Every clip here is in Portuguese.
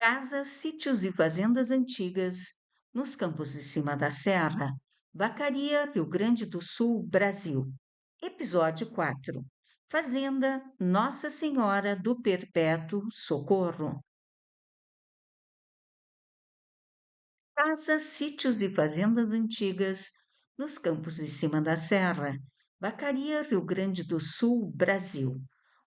Casas, sítios e fazendas antigas nos campos de cima da serra. Vacaria, Rio Grande do Sul, Brasil. Episódio 4. Fazenda Nossa Senhora do Perpétuo Socorro. Casas, sítios e fazendas antigas nos campos de cima da serra. Vacaria, Rio Grande do Sul, Brasil.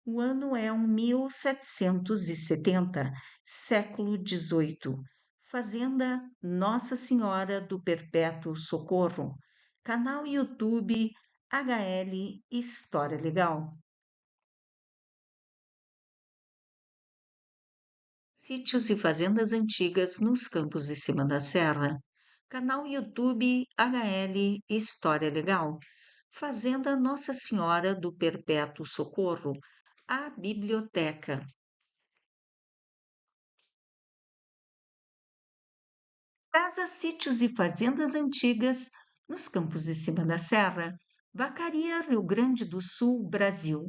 O ano é 1770, século XVIII. Fazenda Nossa Senhora do Perpétuo Socorro. Canal YouTube HL História Legal. Sítios e fazendas antigas nos campos de cima da serra. Canal YouTube HL História Legal. Fazenda Nossa Senhora do Perpétuo Socorro. A biblioteca. Casas, sítios e fazendas antigas nos campos de cima da serra. Vacaria, Rio Grande do Sul, Brasil.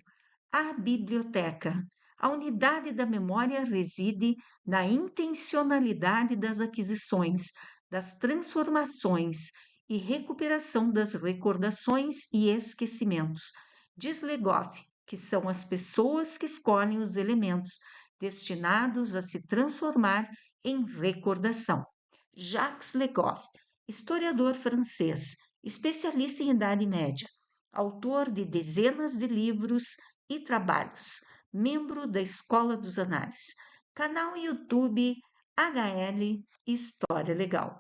A biblioteca. A unidade da memória reside na intencionalidade das aquisições, das transformações e recuperação das recordações e esquecimentos. Diz Legoff, que são as pessoas que escolhem os elementos destinados a se transformar em recordação. Jacques Legoff, historiador francês, especialista em Idade Média, autor de dezenas de livros e trabalhos, membro da Escola dos Anais, canal YouTube HL História Legal.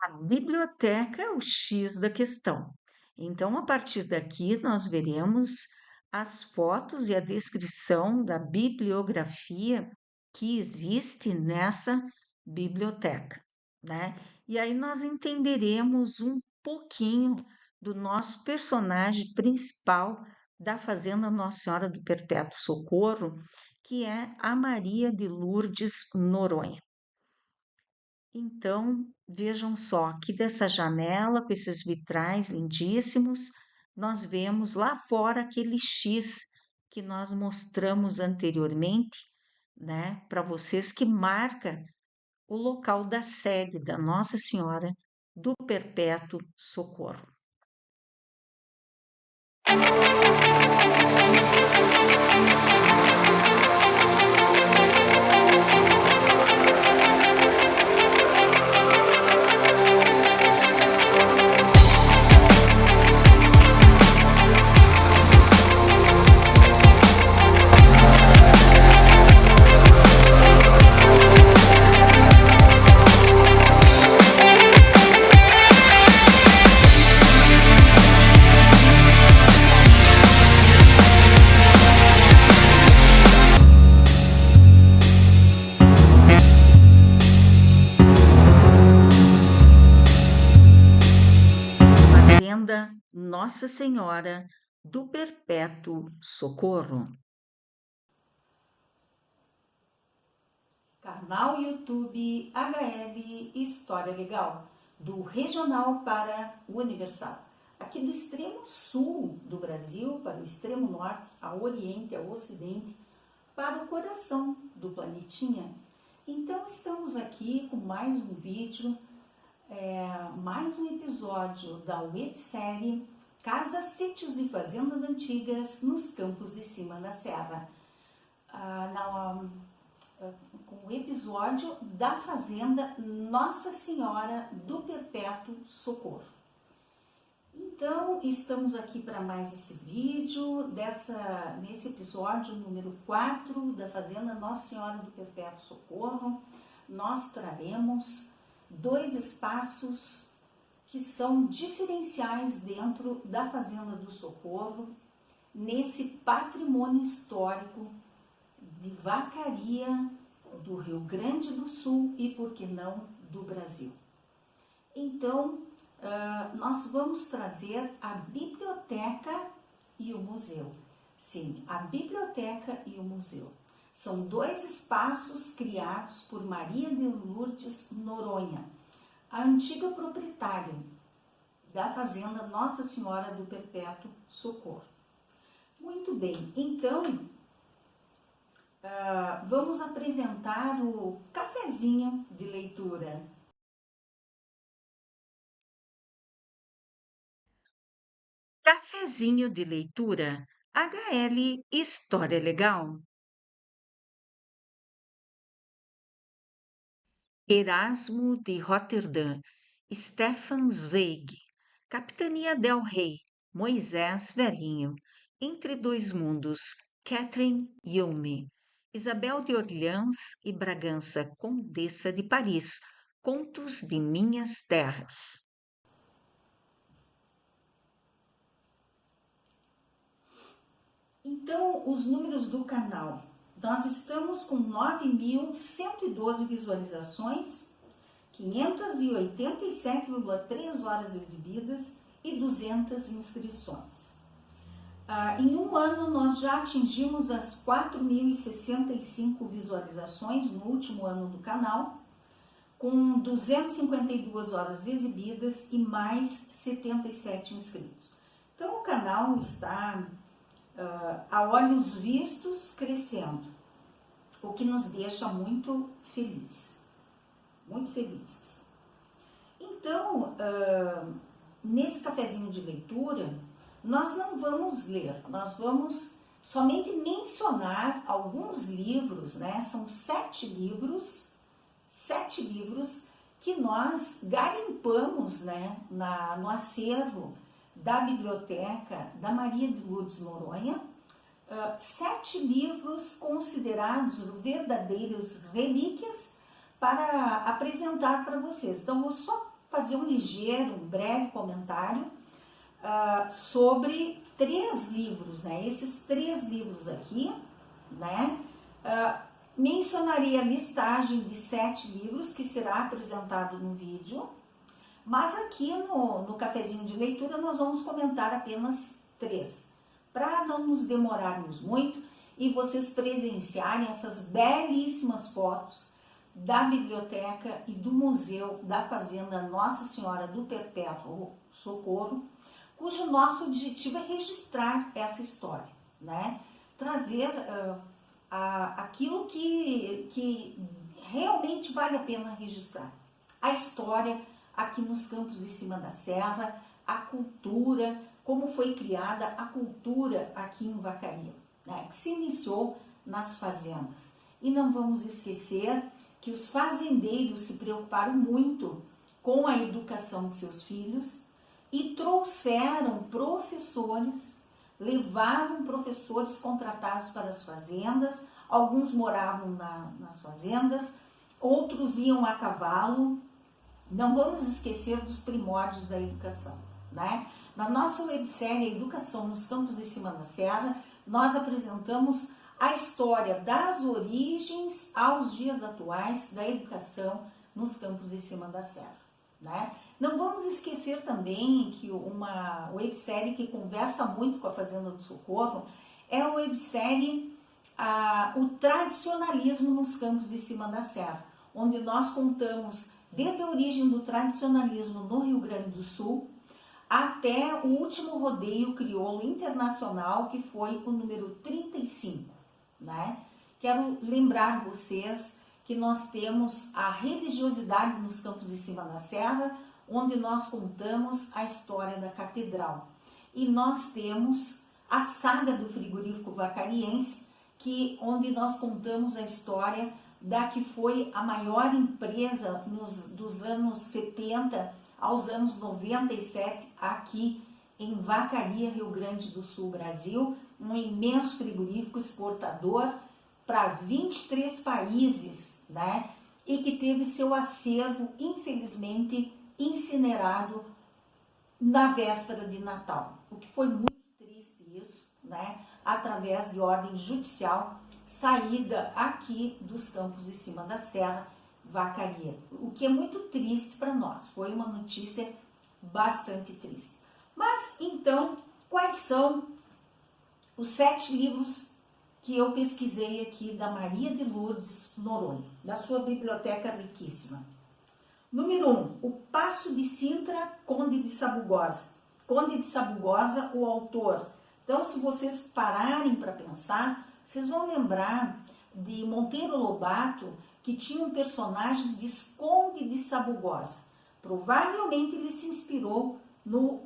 A biblioteca é o X da questão. Então, a partir daqui, nós veremos as fotos e a descrição da bibliografia que existe nessa biblioteca, né? E aí nós entenderemos um pouquinho do nosso personagem principal da Fazenda Nossa Senhora do Perpétuo Socorro, que é a Maria de Lourdes Noronha. Então, vejam só, aqui dessa janela, com esses vitrais lindíssimos, nós vemos lá fora aquele X que nós mostramos anteriormente, né, para vocês, que marca o local da sede da Nossa Senhora do Perpétuo Socorro. Fazenda Nossa Senhora do Perpétuo Socorro. Canal YouTube HL História Legal, do regional para o universal. Aqui do extremo sul do Brasil para o extremo norte, ao oriente, ao ocidente, para o coração do planetinha. Então estamos aqui com mais um vídeo, mais um episódio da websérie Casas, Sítios e Fazendas Antigas nos Campos de Cima da Serra. Com o episódio da Fazenda Nossa Senhora do Perpétuo Socorro. Então, estamos aqui para mais esse vídeo, nesse episódio número 4 da Fazenda Nossa Senhora do Perpétuo Socorro. Nós traremos 2 espaços que são diferenciais dentro da Fazenda do Socorro, nesse patrimônio histórico de vacaria do Rio Grande do Sul e, por que não, do Brasil. Então, nós vamos trazer a biblioteca e o museu. Sim, a biblioteca e o museu. São 2 espaços criados por Maria de Lourdes Noronha, a antiga proprietária da Fazenda Nossa Senhora do Perpétuo Socorro. Muito bem, então, vamos apresentar o cafezinho de leitura. Cafezinho de leitura, HL História Legal. Erasmo de Roterdã, Stefan Zweig, Capitania del Rei, Moisés Velhinho, Entre Dois Mundos, Catherine Yulme, Isabel de Orleans e Bragança, Condessa de Paris, Contos de Minhas Terras. Então, os números do canal. Nós estamos com 9.112 visualizações, 587,3 horas exibidas e 200 inscrições. Em um ano, nós já atingimos as 4.065 visualizações no último ano do canal, com 252 horas exibidas e mais 77 inscritos. Então, o canal está, a olhos vistos, crescendo, o que nos deixa muito felizes. Muito felizes. Então, nesse cafezinho de leitura, nós não vamos ler, nós vamos somente mencionar alguns livros, né? São 7 livros que nós garimpamos, né, no acervo da biblioteca da Maria de Lourdes Noronha, 7 livros considerados verdadeiras relíquias para apresentar para vocês. Então, vou só fazer um breve comentário sobre 3 livros, né? Esses 3 livros aqui, né? Mencionarei a listagem de 7 livros que será apresentado no vídeo, mas aqui no cafezinho de leitura nós vamos comentar apenas 3, para não nos demorarmos muito e vocês presenciarem essas belíssimas fotos da biblioteca e do Museu da Fazenda Nossa Senhora do Perpétuo Socorro, cujo nosso objetivo é registrar essa história, né? Trazer aquilo que realmente vale a pena registrar. A história aqui nos campos de cima da serra, a cultura, como foi criada a cultura aqui em Vacaria, né? Que se iniciou nas fazendas. E não vamos esquecer que os fazendeiros se preocuparam muito com a educação de seus filhos e trouxeram professores, levavam professores contratados para as fazendas, alguns moravam nas fazendas, outros iam a cavalo. Não vamos esquecer dos primórdios da educação, né? Na nossa websérie Educação nos Campos de Cima da Serra, nós apresentamos a história das origens aos dias atuais da educação nos campos de cima da serra, né? Não vamos esquecer também que uma websérie que conversa muito com a Fazenda do Socorro é a websérie O Tradicionalismo nos Campos de Cima da Serra, onde nós contamos desde a origem do tradicionalismo no Rio Grande do Sul até o último rodeio crioulo internacional, que foi o número 35, né? Quero lembrar vocês que nós temos a religiosidade nos campos de cima da serra, onde nós contamos a história da catedral. E nós temos a saga do frigorífico vacariense, onde nós contamos a história da que foi a maior empresa dos anos 70 aos anos 97 aqui em Vacaria, Rio Grande do Sul, Brasil, um imenso frigorífico exportador para 23 países, né? E que teve seu acervo, infelizmente, incinerado na véspera de Natal, o que foi muito triste isso, né? Através de ordem judicial, saída aqui dos campos de cima da serra, Vacaria, o que é muito triste para nós, foi uma notícia bastante triste. Mas, então, quais são os 7 livros que eu pesquisei aqui da Maria de Lourdes Noronha, da sua biblioteca riquíssima? Número 1, O Paço de Sintra, Conde de Sabugosa. Conde de Sabugosa, o autor. Então, se vocês pararem para pensar, vocês vão lembrar de Monteiro Lobato, que tinha um personagem Visconde de Sabugosa. Provavelmente ele se inspirou no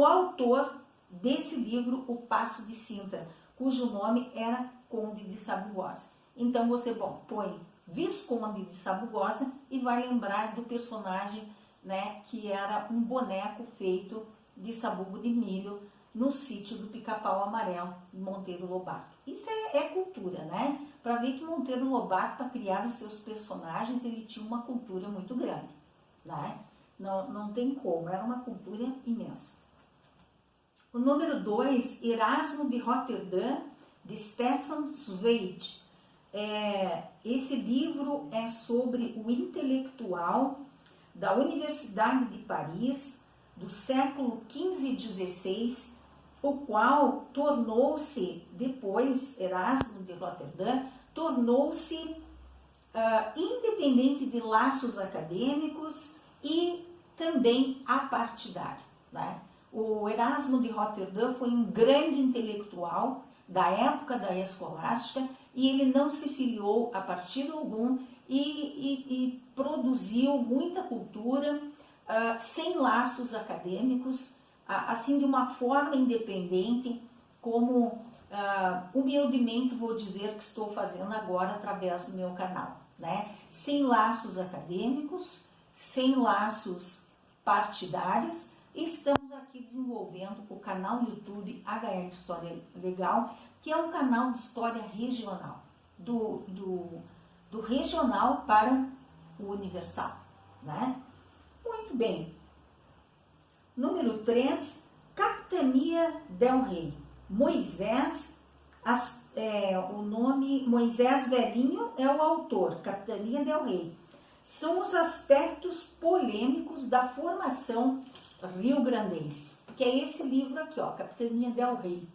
autor desse livro, O Paço de Sintra, cujo nome era Conde de Sabugosa. Então você põe Visconde de Sabugosa e vai lembrar do personagem, né, que era um boneco feito de sabugo de milho no sítio do Pica-Pau Amarelo, Monteiro Lobato. Isso é cultura, né? Para ver que Monteiro Lobato, para criar os seus personagens, ele tinha uma cultura muito grande, né? Não tem como, era uma cultura imensa. O número 2, Erasmo de Roterdã, de Stefan Zweig. Esse livro é sobre o intelectual da Universidade de Paris, do século XV e XVI, o qual tornou-se, depois, Erasmo de Roterdã, tornou-se independente de laços acadêmicos e também apartidário, né? O Erasmo de Roterdã foi um grande intelectual da época da escolástica e ele não se filiou a partido algum e produziu muita cultura sem laços acadêmicos, assim de uma forma independente, como humildemente vou dizer que estou fazendo agora através do meu canal, né? Sem laços acadêmicos, sem laços partidários. Estamos aqui desenvolvendo o canal YouTube HL História Legal, que é um canal de história regional, do regional para o universal, né? Muito bem. Número 3, Capitania del Rei. Moisés, o nome Moisés Velhinho é o autor, Capitania del Rei. São os aspectos polêmicos da formação rio-grandense, que é esse livro aqui, ó, Capitania del Rei,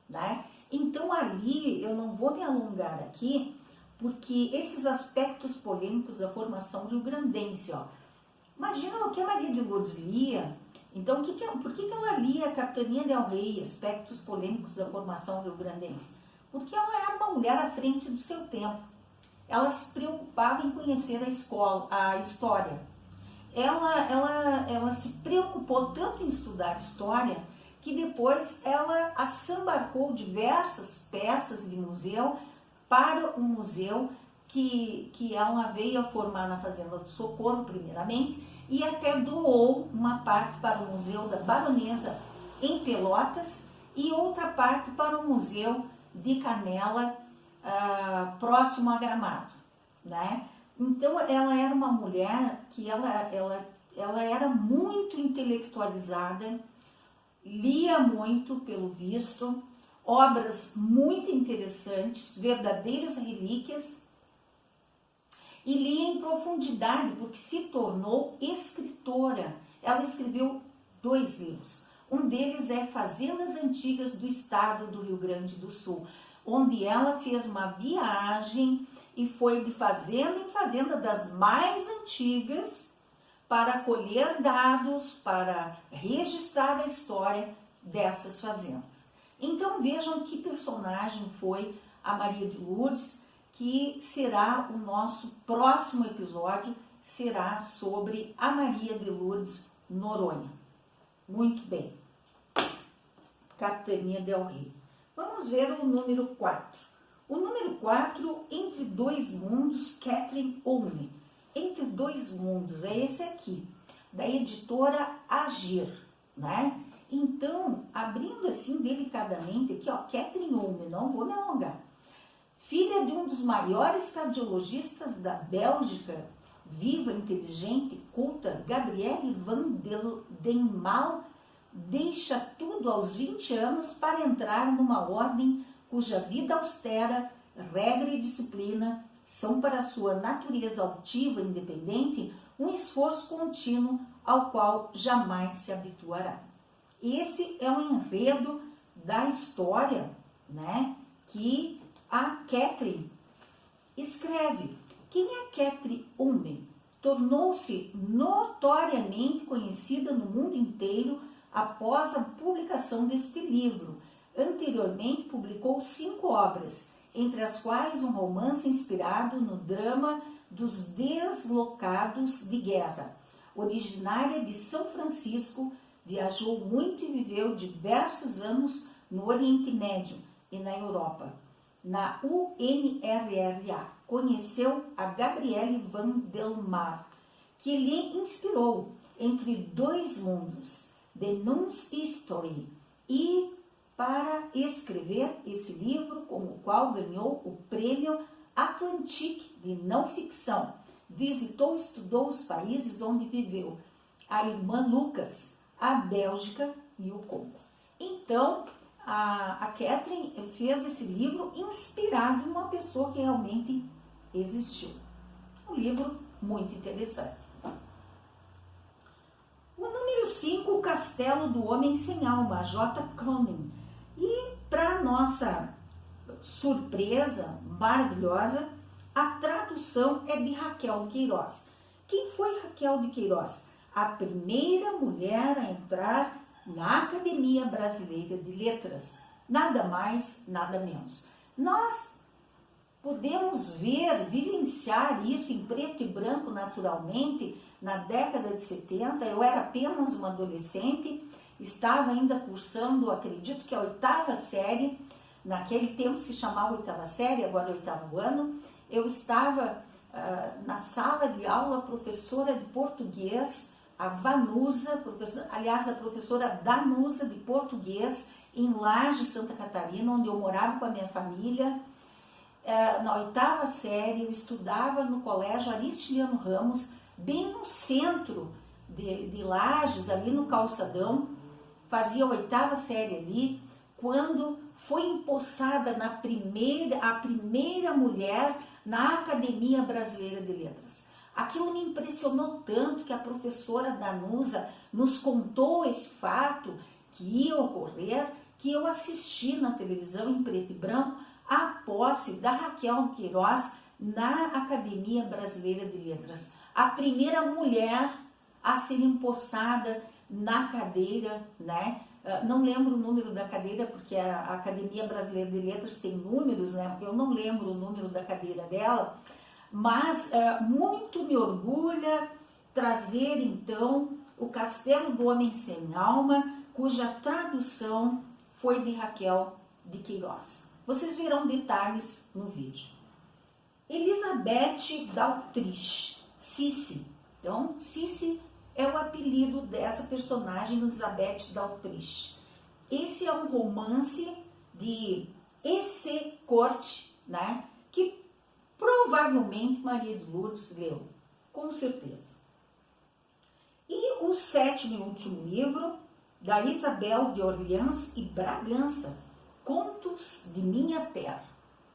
né? Então ali, eu não vou me alongar aqui, porque esses aspectos polêmicos da formação rio-grandense, ó, imagina o que a Maria de Lourdes lia. Então, por que ela lia a Capitania del Rei, aspectos polêmicos da formação rio-grandense? Porque ela era uma mulher à frente do seu tempo. Ela se preocupava em conhecer a história. Ela se preocupou tanto em estudar história que depois ela assambarcou diversas peças de museu para um museu que ela veio a formar na Fazenda do Socorro, primeiramente, e até doou uma parte para o Museu da Baronesa em Pelotas e outra parte para o Museu de Canela, próximo a Gramado, né? Então, ela era uma mulher que ela era muito intelectualizada, lia muito, pelo visto, obras muito interessantes, verdadeiras relíquias, e lia em profundidade, porque se tornou escritora. Ela escreveu 2 livros. Um deles é Fazendas Antigas do Estado do Rio Grande do Sul, onde ela fez uma viagem e foi de fazenda em fazenda das mais antigas para colher dados, para registrar a história dessas fazendas. Então vejam que personagem foi a Maria de Lourdes, que será o nosso próximo episódio, será sobre a Maria de Lourdes Noronha. Muito bem. Capitania del Rei. Vamos ver o número 4. O número 4, Entre Dois Mundos, Catherine Olney. Entre Dois Mundos, é esse aqui, da editora Agir, né? Então, abrindo assim delicadamente aqui, ó, Catherine Olney, não vou me alongar. Filha de um dos maiores cardiologistas da Bélgica, viva, inteligente, culta, Gabrielle van den Mal deixa tudo aos 20 anos para entrar numa ordem cuja vida austera, regra e disciplina são para sua natureza altiva e independente um esforço contínuo ao qual jamais se habituará. Esse é o enredo da história, né, que a Catherine escreve. Quem é Catherine Olney? Tornou-se notoriamente conhecida no mundo inteiro após a publicação deste livro. Anteriormente publicou 5 obras, entre as quais um romance inspirado no drama dos deslocados de guerra. Originária de São Francisco, viajou muito e viveu diversos anos no Oriente Médio e na Europa. Na UNRRA, conheceu a Gabriele Van del Mar, que lhe inspirou Entre Dois Mundos, The Nun's History, e para escrever esse livro, com o qual ganhou o Prêmio Atlantique de Não Ficção. Visitou e estudou os países onde viveu a irmã Lucas, a Bélgica e o Congo. Então, a Catherine fez esse livro inspirado em uma pessoa que realmente existiu. Um livro muito interessante. O número 5, O Castelo do Homem Sem Alma, J. Conning. E, para nossa surpresa maravilhosa, a tradução é de Raquel de Queiroz. Quem foi Raquel de Queiroz? A primeira mulher a entrar na Academia Brasileira de Letras. Nada mais, nada menos. Nós podemos vivenciar isso em preto e branco naturalmente na década de 70. Eu era apenas uma adolescente, estava ainda cursando, acredito que a 8ª série, naquele tempo se chamava 8ª série, agora 8º ano. Eu estava na sala de aula, professora de português, a Vanusa, a professora Danusa de português, em Lages, Santa Catarina, onde eu morava com a minha família. Na 8ª série, eu estudava no colégio Aristiliano Ramos, bem no centro de Lages, ali no calçadão. Fazia a 8ª série ali, quando foi empossada a primeira mulher na Academia Brasileira de Letras. Aquilo me impressionou tanto que a professora Danusa nos contou esse fato que ia ocorrer, que eu assisti na televisão em preto e branco a posse da Raquel Queiroz na Academia Brasileira de Letras. A primeira mulher a ser empossada na cadeira, né? Não lembro o número da cadeira, porque a Academia Brasileira de Letras tem números, né? Eu não lembro o número da cadeira dela, mas muito me orgulha trazer, então, O Castelo do Homem Sem Alma, cuja tradução foi de Raquel de Queiroz. Vocês verão detalhes no vídeo. Elizabeth d'Autriche, Cici. Então, Cici é o apelido dessa personagem, Elizabeth d'Autriche. Esse é um romance de E.C. Corte, né? Que provavelmente Maria de Lourdes leu, com certeza. E o 7º e último livro, da Isabel de Orleans e Bragança, Contos de Minha Terra.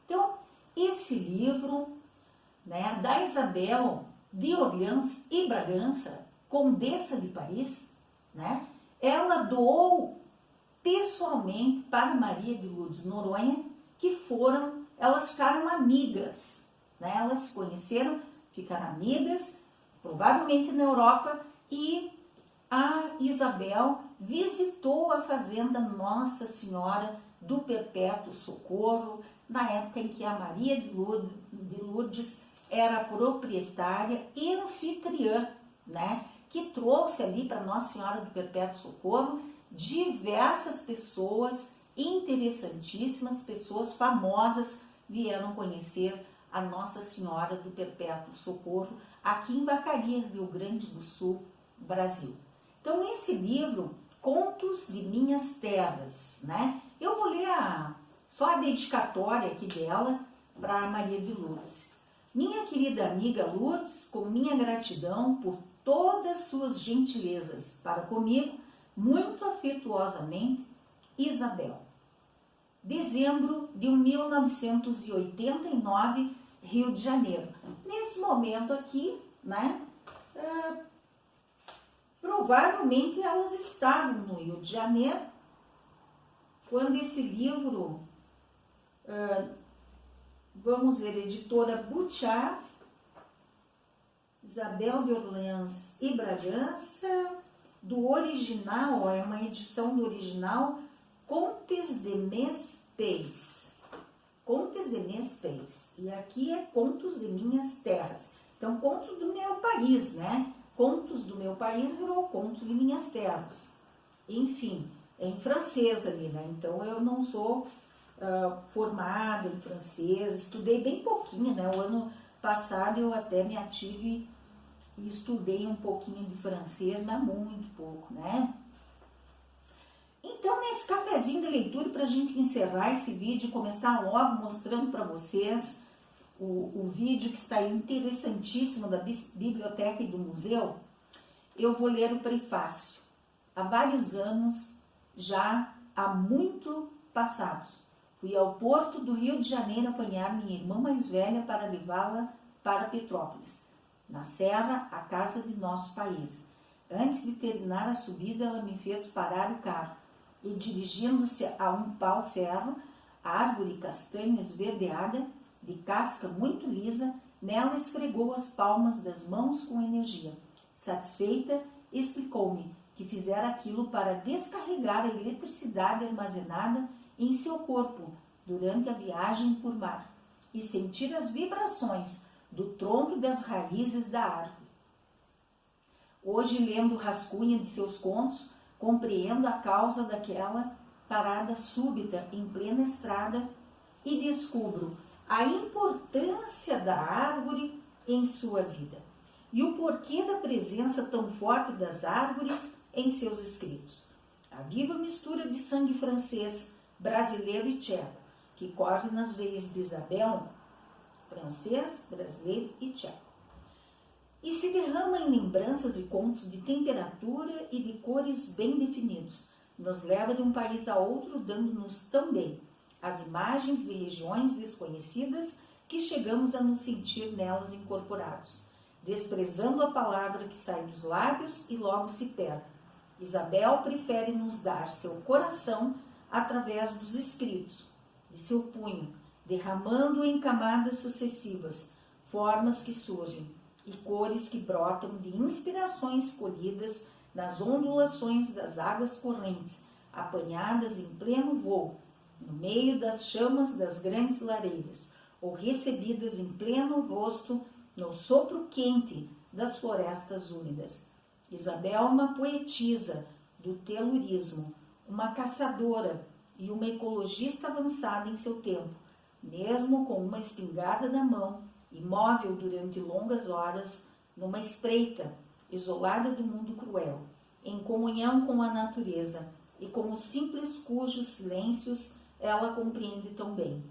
Então, esse livro, né, da Isabel de Orleans e Bragança, Condessa de Paris, né, ela doou pessoalmente para Maria de Lourdes Noronha, que elas ficaram amigas, né, elas se conheceram, ficaram amigas, provavelmente na Europa, e a Isabel visitou a fazenda Nossa Senhora do Perpétuo Socorro, na época em que a Maria de Lourdes era proprietária e anfitriã, né, que trouxe ali para Nossa Senhora do Perpétuo Socorro diversas pessoas interessantíssimas, pessoas famosas vieram conhecer a Nossa Senhora do Perpétuo Socorro aqui em Vacaria, Rio Grande do Sul, Brasil. Então, esse livro, Contos de Minhas Terras, né? Eu vou ler só a dedicatória aqui dela para Maria de Lourdes. Minha querida amiga Lourdes, com minha gratidão por todas suas gentilezas para comigo, muito afetuosamente, Isabel. Dezembro de 1989, Rio de Janeiro. Nesse momento aqui, né, provavelmente elas estavam no Rio de Janeiro, quando esse livro, vamos ver, editora Butiá, Isabel de Orleans e Bragança, do original, é uma edição do original, Contes de Mes Peix. Contos de Meus Pés. E aqui é Contos de Minhas Terras. Então, Contos do Meu País, né? Contos do Meu País virou Contos de Minhas Terras. Enfim, é em francês ali, né? Então, eu não sou formada em francês, estudei bem pouquinho, né? O ano passado eu até me ative e estudei um pouquinho de francês, mas muito pouco, né? Então, nesse cafezinho de leitura, para a gente encerrar esse vídeo e começar logo mostrando para vocês o vídeo que está interessantíssimo da biblioteca e do museu, eu vou ler o prefácio. Há vários anos, já há muito passados, fui ao porto do Rio de Janeiro apanhar minha irmã mais velha para levá-la para Petrópolis, na serra, a casa de nosso país. Antes de terminar a subida, ela me fez parar o carro e, dirigindo-se a um pau-ferro, árvore castanha esverdeada, de casca muito lisa, nela esfregou as palmas das mãos com energia. Satisfeita, explicou-me que fizera aquilo para descarregar a eletricidade armazenada em seu corpo durante a viagem por mar e sentir as vibrações do tronco e das raízes da árvore. Hoje, lendo o rascunho de seus contos, compreendo a causa daquela parada súbita em plena estrada e descubro a importância da árvore em sua vida e o porquê da presença tão forte das árvores em seus escritos. A viva mistura de sangue francês, brasileiro e tcheco, que corre nas veias de Isabel, francês, brasileiro e tcheco, e se derrama em lembranças e contos de temperatura e de cores bem definidos. Nos leva de um país a outro, dando-nos também as imagens de regiões desconhecidas que chegamos a nos sentir nelas incorporados, desprezando a palavra que sai dos lábios e logo se perde. Isabel prefere nos dar seu coração através dos escritos, de seu punho, derramando em camadas sucessivas formas que surgem e cores que brotam de inspirações colhidas nas ondulações das águas correntes, apanhadas em pleno voo, no meio das chamas das grandes lareiras, ou recebidas em pleno rosto no sopro quente das florestas úmidas. Isabel é uma poetisa do telurismo, uma caçadora e uma ecologista avançada em seu tempo, mesmo com uma espingarda na mão, imóvel durante longas horas, numa espreita, isolada do mundo cruel, em comunhão com a natureza e com os simples cujos silêncios ela compreende tão bem.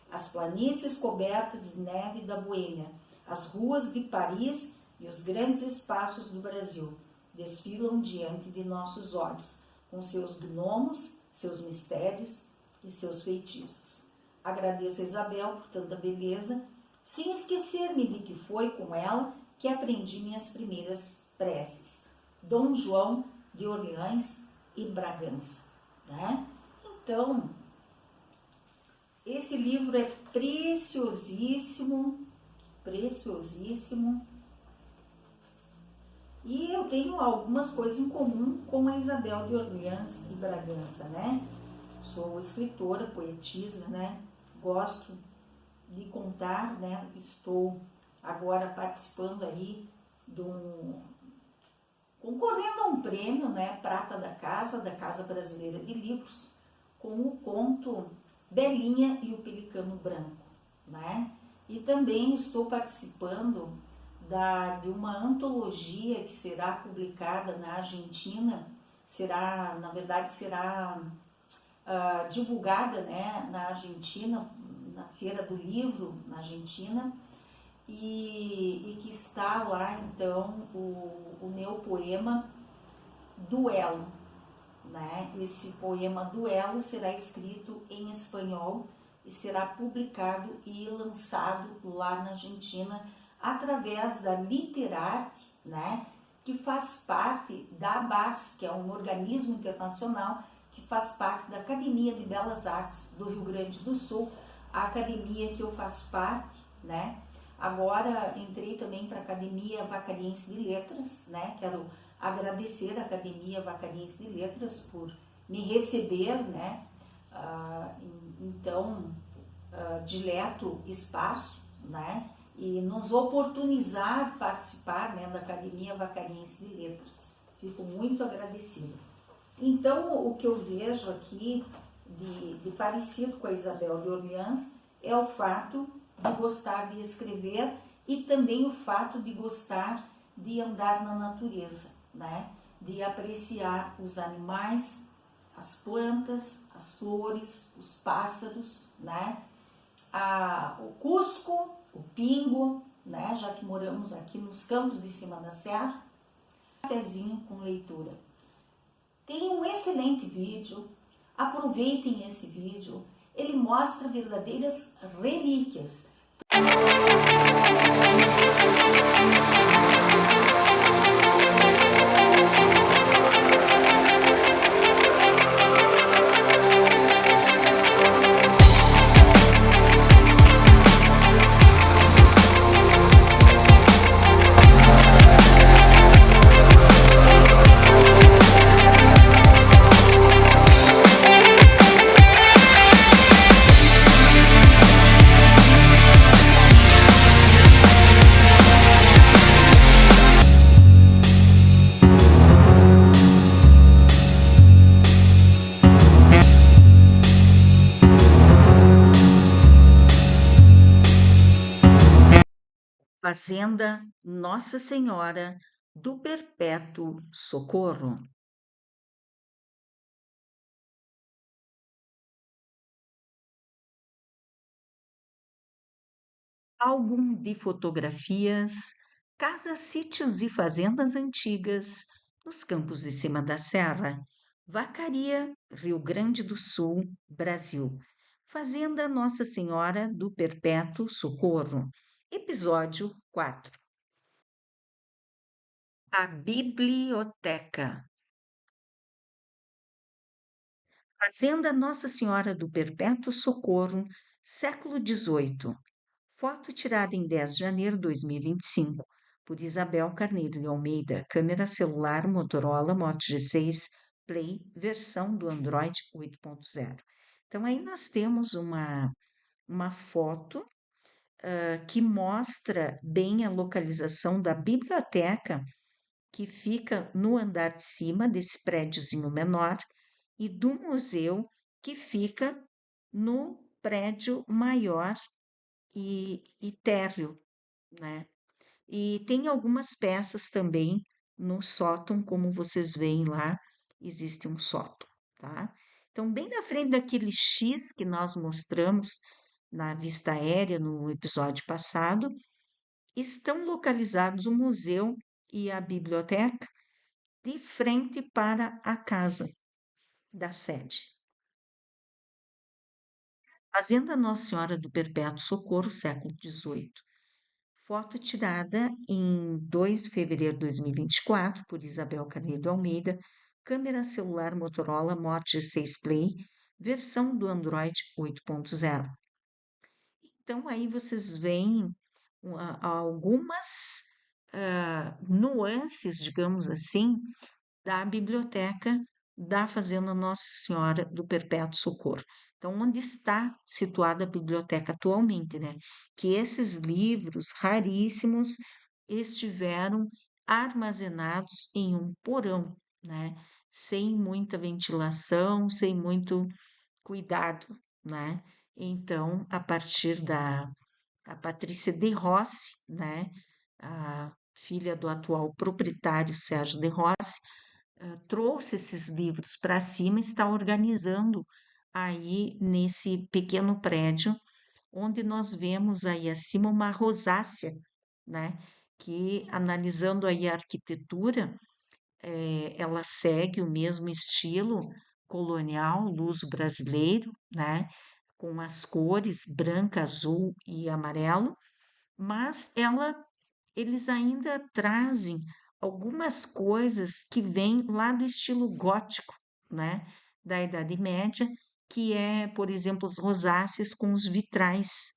As planícies cobertas de neve da Boêmia, as ruas de Paris e os grandes espaços do Brasil desfilam diante de nossos olhos, com seus gnomos, seus mistérios e seus feitiços. Agradeço a Isabel por tanta beleza, sem esquecer-me de que foi com ela que aprendi minhas primeiras preces. Dom João de Orleans e Bragança, né? Então, esse livro é preciosíssimo, preciosíssimo. E eu tenho algumas coisas em comum com a Isabel de Orleans e Bragança, né? Sou escritora, poetisa, né? Gosto de contar, né? Estou agora participando aí concorrendo a um prêmio, né? Prata da Casa Brasileira de Livros, com o conto Belinha e o Pelicano Branco, né? E também estou participando de uma antologia que será publicada na Argentina, será divulgada, né, na Argentina, na Feira do Livro, na Argentina, e que está lá, então, o meu poema Duelo, né? Esse poema Duelo será escrito em espanhol e será publicado e lançado lá na Argentina através da Literarte, né? Que faz parte da ABARS, que é um organismo internacional que faz parte da Academia de Belas Artes do Rio Grande do Sul, a academia que eu faço parte, né? Agora entrei também para a Academia Vacariense de Letras, né? Quero agradecer à Academia Vacariense de Letras por me receber, né? Então, dileto espaço, né? E nos oportunizar participar, né, da Academia Vacariense de Letras. Fico muito agradecida. Então, o que eu vejo aqui de parecido com a Isabel de Orleans é o fato de gostar de escrever e também o fato de gostar de andar na natureza, né? De apreciar os animais, as plantas, as flores, os pássaros, né? O Cusco, o Pingo, né? Já que moramos aqui nos campos de cima da serra, cafezinho com leitura. Tem um excelente vídeo, aproveitem esse vídeo, ele mostra verdadeiras relíquias. Fazenda Nossa Senhora do Perpétuo Socorro. Álbum de fotografias, casas, sítios e fazendas antigas nos campos de cima da serra. Vacaria, Rio Grande do Sul, Brasil. Fazenda Nossa Senhora do Perpétuo Socorro. Episódio 4. A Biblioteca. Fazenda Nossa Senhora do Perpétuo Socorro, século XVIII. Foto tirada em 10 de janeiro de 2025, por Isabel Carneiro de Almeida, câmera celular Motorola Moto G6 Play, versão do Android 8.0. Então, aí nós temos uma foto que mostra bem a localização da biblioteca que fica no andar de cima desse prédiozinho menor e do museu que fica no prédio maior e térreo, né? E tem algumas peças também no sótão, como vocês veem lá, existe um sótão, tá? Então, bem na frente daquele X que nós mostramos na vista aérea no episódio passado, estão localizados o museu e a biblioteca de frente para a casa da sede. Fazenda Nossa Senhora do Perpétuo Socorro, século XVIII. Foto tirada em 2 de fevereiro de 2024 por Isabel Carneiro Almeida, câmera celular Motorola Moto G6 Play, versão do Android 8.0. Então, aí vocês veem algumas nuances, digamos assim, da biblioteca da Fazenda Nossa Senhora do Perpétuo Socorro. Então, onde está situada a biblioteca atualmente, né? Que esses livros raríssimos estiveram armazenados em um porão, né? Sem muita ventilação, sem muito cuidado, né? Então, a partir da a Patrícia de Rossi, né? A filha do atual proprietário Sérgio de Rossi, trouxe esses livros para cima e está organizando aí nesse pequeno prédio, onde nós vemos aí acima uma rosácea, né? Que analisando aí a arquitetura, ela segue o mesmo estilo colonial, luso brasileiro, né? Com as cores branca, azul e amarelo, mas eles ainda trazem algumas coisas que vêm lá do estilo gótico, né, da Idade Média, que é, por exemplo, os rosáceas com os vitrais,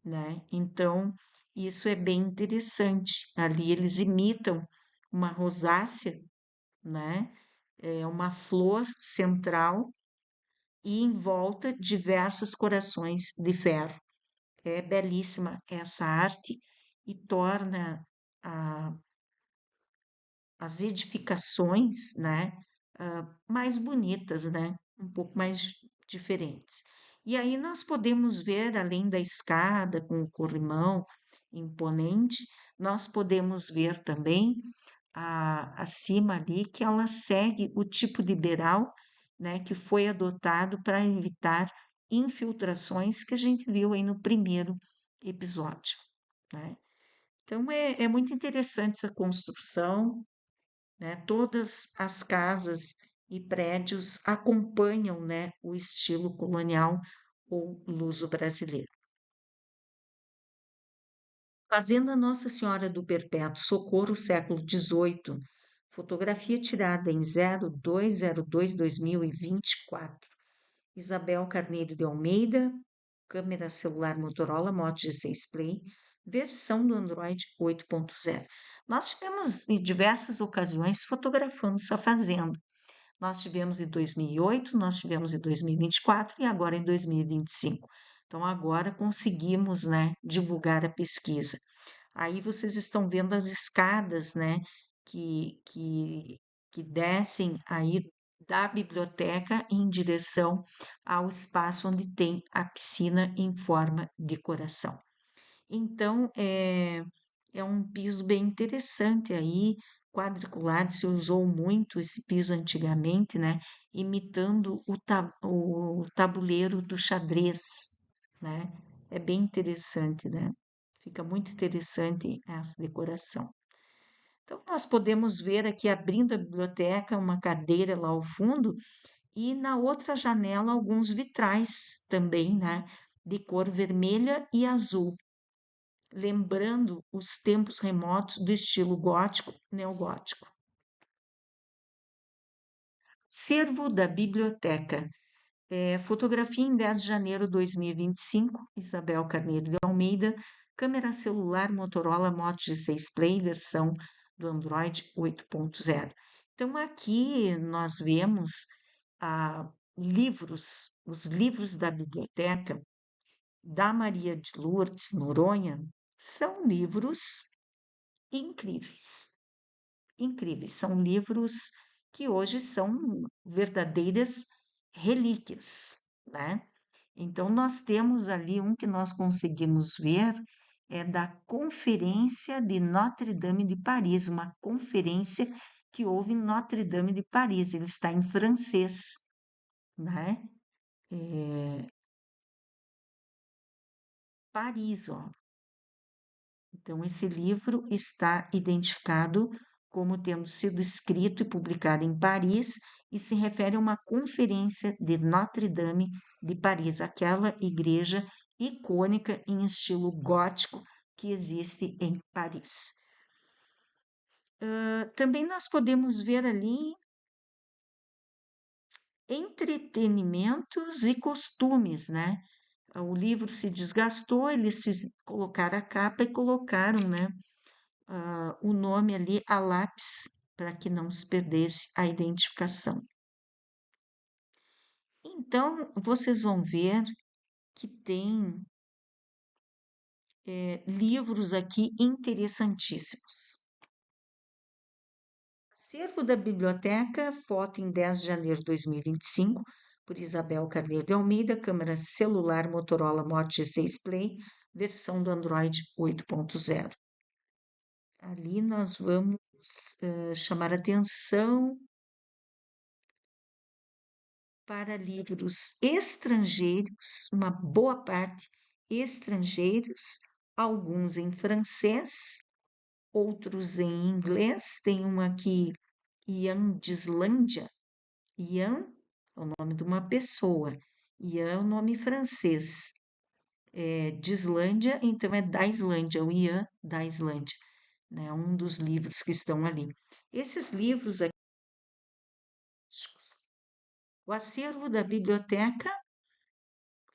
né? Então, isso é bem interessante. Ali eles imitam uma rosácea, né? É uma flor central e em volta diversos corações de ferro. É belíssima essa arte e torna a as edificações, né, mais bonitas, né, um pouco mais diferentes. E aí nós podemos ver, além da escada com o corrimão imponente, nós podemos ver também acima ali que ela segue o tipo de beiral, né, que foi adotado para evitar infiltrações que a gente viu aí no primeiro episódio, né? Então é muito interessante essa construção, né? Todas as casas e prédios acompanham, né, o estilo colonial ou luso-brasileiro. Fazenda Nossa Senhora do Perpétuo Socorro, século XVIII, fotografia tirada em 02/02/2024. Isabel Carneiro de Almeida, câmera celular Motorola Moto G6 Play, versão do Android 8.0. Nós tivemos em diversas ocasiões fotografando essa fazenda. Nós tivemos em 2008, nós tivemos em 2024 e agora em 2025. Então, agora conseguimos, né, divulgar a pesquisa. Aí vocês estão vendo as escadas, né, que, que, que descem aí da biblioteca em direção ao espaço onde tem a piscina em forma de coração. Então, é um piso bem interessante aí, quadriculado, se usou muito esse piso antigamente, né? Imitando o tabuleiro do xadrez, né? É bem interessante, né? Fica muito interessante essa decoração. Então, nós podemos ver aqui, abrindo a biblioteca, uma cadeira lá ao fundo, e na outra janela, alguns vitrais também, né? De cor vermelha e azul, lembrando os tempos remotos do estilo gótico, neogótico. Servo da biblioteca. Fotografia em 10 de janeiro de 2025, Isabel Carneiro de Almeida, câmera celular Motorola Moto G6 Play, versão do Android 8.0. Então, aqui nós vemos os livros da biblioteca da Maria de Lourdes Noronha, são livros incríveis, incríveis. São livros que hoje são verdadeiras relíquias, né? Então, nós temos ali um que nós conseguimos ver, é da Conferência de Notre-Dame de Paris, uma conferência que houve em Notre-Dame de Paris. Ele está em francês, né? É, Paris, ó. Então, esse livro está identificado como tendo sido escrito e publicado em Paris e se refere a uma conferência de Notre-Dame de Paris, aquela igreja icônica em estilo gótico que existe em Paris. Também nós podemos ver ali entretenimentos e costumes, né? O livro se desgastou, eles colocaram a capa e colocaram, né, o nome ali a lápis para que não se perdesse a identificação. Então, vocês vão ver que tem livros aqui interessantíssimos. Acervo da Biblioteca, foto em 10 de janeiro de 2025, por Isabel Carneiro de Almeida, câmera celular Motorola Moto G6 Play, versão do Android 8.0. Ali nós vamos chamar atenção para livros estrangeiros, uma boa parte estrangeiros, alguns em francês, outros em inglês. Tem um aqui, Ian Dislândia. Ian é o nome de uma pessoa, Ian é o nome francês. Dislândia, então é da Islândia, o Ian da Islândia, né? Um dos livros que estão ali. Esses livros aqui, o acervo da biblioteca.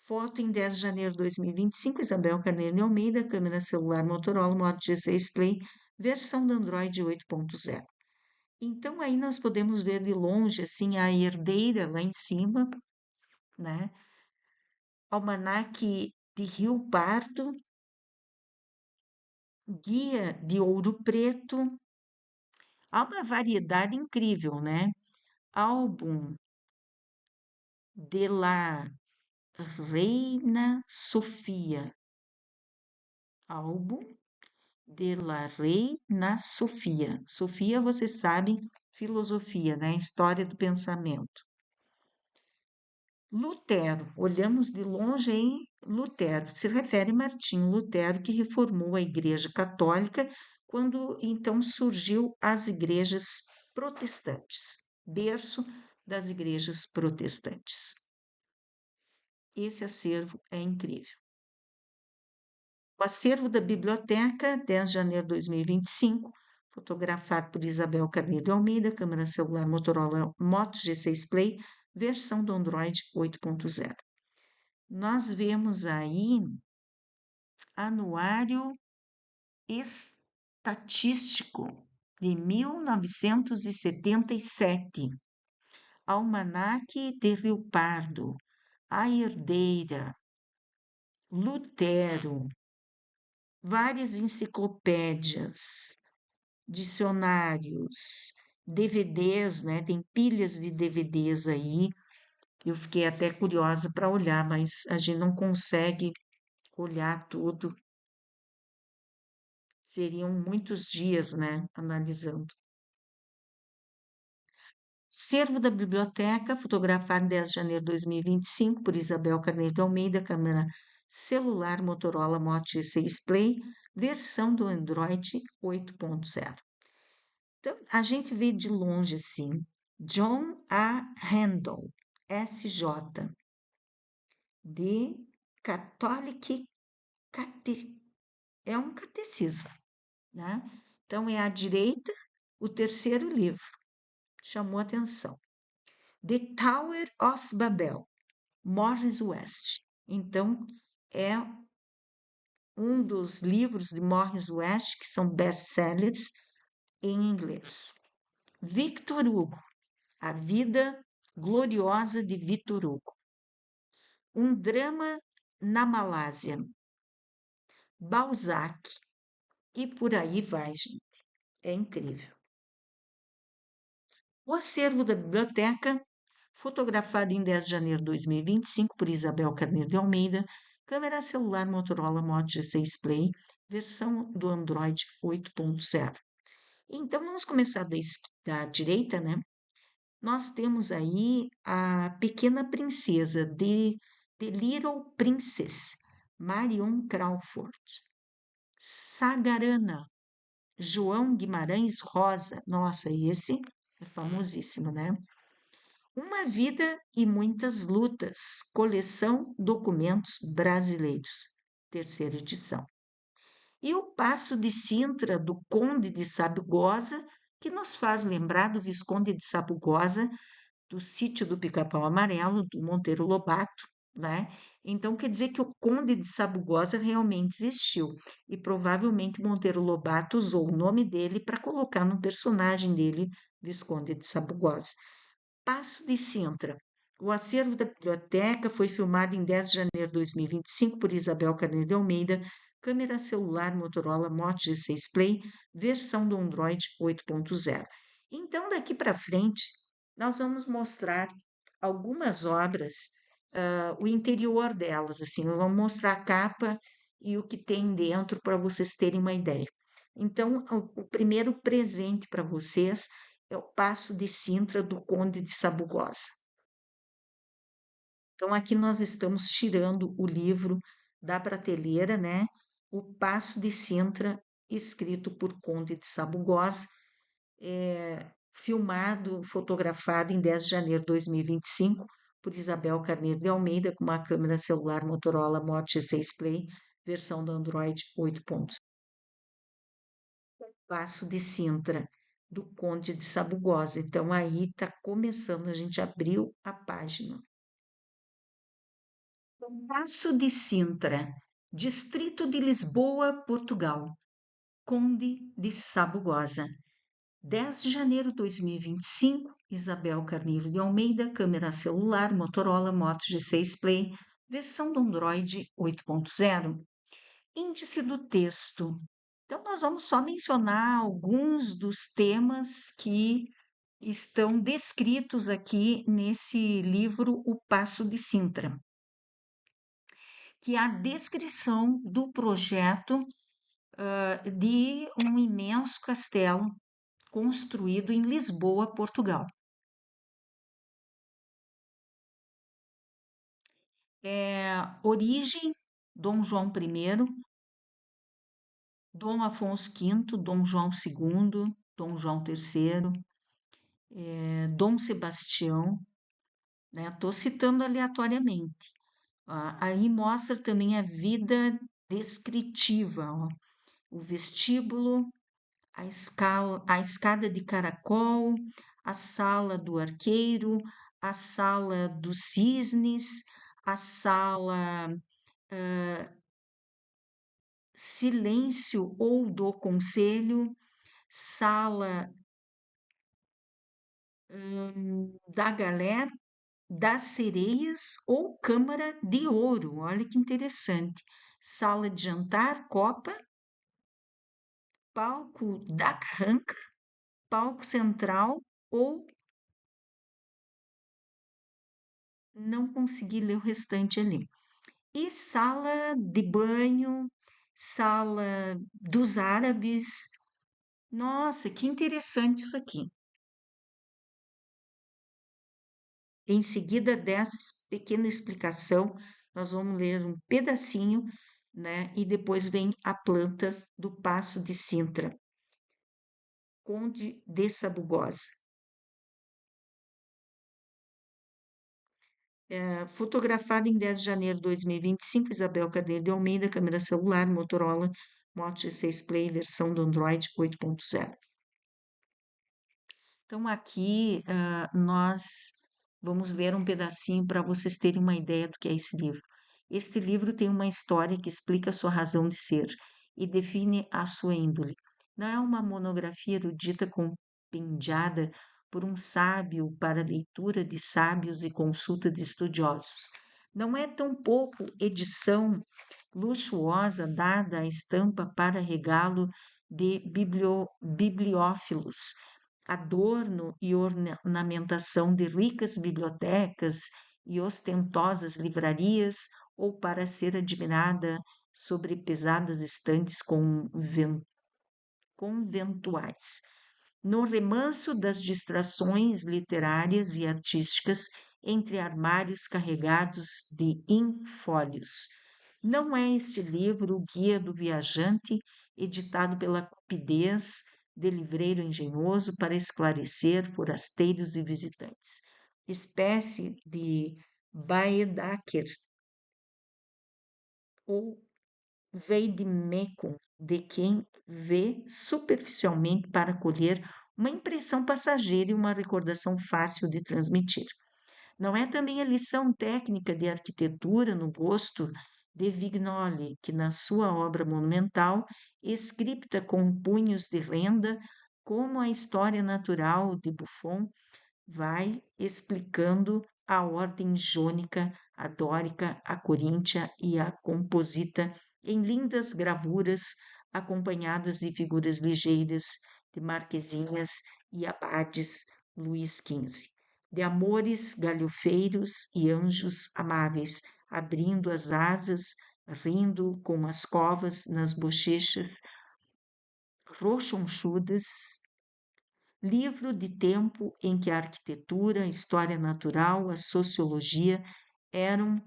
Foto em 10 de janeiro de 2025, Isabel Carneiro de Almeida, câmera celular Motorola Moto G6 Play, versão do Android 8.0. Então, aí nós podemos ver de longe, assim, a herdeira lá em cima, né? Almanaque de Rio Pardo, Guia de Ouro Preto. Há uma variedade incrível, né? Álbum de la Reina Sofia. Álbum de la Reina Sofia. Sofia, você sabe, filosofia, né? História do pensamento. Lutero, olhamos de longe em Lutero, se refere a Martinho Lutero, que reformou a Igreja Católica quando então surgiu as igrejas protestantes, berço das igrejas protestantes. Esse acervo é incrível. O acervo da biblioteca, 10 de janeiro de 2025, fotografado por Isabel Carneiro de Almeida, câmera celular Motorola Moto G6 Play, versão do Android 8.0. Nós vemos aí Anuário Estatístico de 1977, Almanaque de Rio Pardo, A Herdeira, Lutero, várias enciclopédias, dicionários, DVDs, né? Tem pilhas de DVDs aí. Eu fiquei até curiosa para olhar, mas a gente não consegue olhar tudo. Seriam muitos dias, né, analisando. Acervo da biblioteca, fotografado em 10 de janeiro de 2025 por Isabel Carneiro de Almeida, câmera celular Motorola Moto G6 Play, versão do Android 8.0. Então, a gente vê de longe assim, John A. Handel, SJ, de Catholic é um catecismo, né? Então, é à direita o terceiro livro, chamou atenção. The Tower of Babel, Morris West. Então, é um dos livros de Morris West que são best-sellers em inglês. Victor Hugo, A Vida Gloriosa de Victor Hugo. Um drama na Malásia. Balzac. E por aí vai, gente. É incrível. O acervo da biblioteca, fotografado em 10 de janeiro de 2025 por Isabel Carneiro de Almeida, câmera celular Motorola Moto G6 Play, versão do Android 8.0. Então, vamos começar da direita, né? Nós temos aí a Pequena Princesa, The Little Princess, Marion Crawford. Sagarana, João Guimarães Rosa. Nossa, esse é famosíssimo, né? Uma Vida e Muitas Lutas, coleção Documentos Brasileiros, terceira edição. E o Paço de Sintra, do Conde de Sabugosa, que nos faz lembrar do Visconde de Sabugosa, do sítio do Pica-Pau Amarelo, do Monteiro Lobato, né? Então, quer dizer que o Conde de Sabugosa realmente existiu e provavelmente Monteiro Lobato usou o nome dele para colocar no personagem dele, Visconde de Sabugosa. Paço de Sintra. O acervo da biblioteca foi filmado em 10 de janeiro de 2025 por Isabel Carneiro de Almeida, câmera celular Motorola Moto G6 Play, versão do Android 8.0. Então, daqui para frente, nós vamos mostrar algumas obras, o interior delas, assim, vamos mostrar a capa e o que tem dentro para vocês terem uma ideia. Então, o primeiro presente para vocês é o Paço de Sintra do Conde de Sabugosa. Então, aqui nós estamos tirando o livro da prateleira, né? O Paço de Sintra, escrito por Conde de Sabugosa, filmado, fotografado em 10 de janeiro de 2025 por Isabel Carneiro de Almeida, com uma câmera celular Motorola Moto G6 Play, versão do Android 8.0. Paço de Sintra, do Conde de Sabugosa. Então, aí está começando, a gente abriu a página. Paço de Sintra, Distrito de Lisboa, Portugal. Conde de Sabugosa. 10 de janeiro de 2025, Isabel Carneiro de Almeida, câmera celular, Motorola Moto G6 Play, versão do Android 8.0. Índice do texto. Então, nós vamos só mencionar alguns dos temas que estão descritos aqui nesse livro O Paço de Sintra, que é a descrição do projeto de um imenso castelo construído em Lisboa, Portugal. Origem, Dom João I, Dom Afonso V, Dom João II, Dom João III, Dom Sebastião, né? Estou citando aleatoriamente. Aí mostra também a vida descritiva, ó. O vestíbulo, a escada de caracol, a sala do arqueiro, a sala dos cisnes, a sala silêncio ou do conselho, sala da galera, das sereias ou câmara de ouro. Olha que interessante. Sala de jantar, copa, palco da carranca, palco central ou não consegui ler o restante ali. E sala de banho, sala dos árabes. Nossa, que interessante isso aqui. Em seguida dessa pequena explicação, nós vamos ler um pedacinho, né? E depois vem a planta do Paço de Sintra, Conde de Sabugosa. Fotografada em 10 de janeiro de 2025, Isabel Carneiro de Almeida, câmera celular, Motorola Moto G6 Play, versão do Android 8.0. Então, aqui nós vamos ler um pedacinho para vocês terem uma ideia do que é esse livro. Este livro tem uma história que explica a sua razão de ser e define a sua índole. Não é uma monografia erudita compendiada por um sábio para leitura de sábios e consulta de estudiosos. Não é tampouco edição luxuosa dada à estampa para regalo de bibliófilos, adorno e ornamentação de ricas bibliotecas e ostentosas livrarias, ou para ser admirada sobre pesadas estantes conventuais. No remanso das distrações literárias e artísticas, entre armários carregados de infólios. Não é este livro o guia do viajante, editado pela cupidez de livreiro engenhoso para esclarecer forasteiros e visitantes. Espécie de Baedeker ou Veidemecum, de quem vê superficialmente para colher uma impressão passageira e uma recordação fácil de transmitir. Não é também a lição técnica de arquitetura no gosto de Vignoli, que na sua obra monumental, escrita com punhos de renda, como a história natural de Buffon, vai explicando a ordem jônica, a dórica, a coríntia e a composita em lindas gravuras acompanhadas de figuras ligeiras de marquesinhas e abades Luís XV, de amores galhofeiros e anjos amáveis, abrindo as asas, rindo com as covas nas bochechas rochonchudas, livro de tempo em que a arquitetura, a história natural, a sociologia eram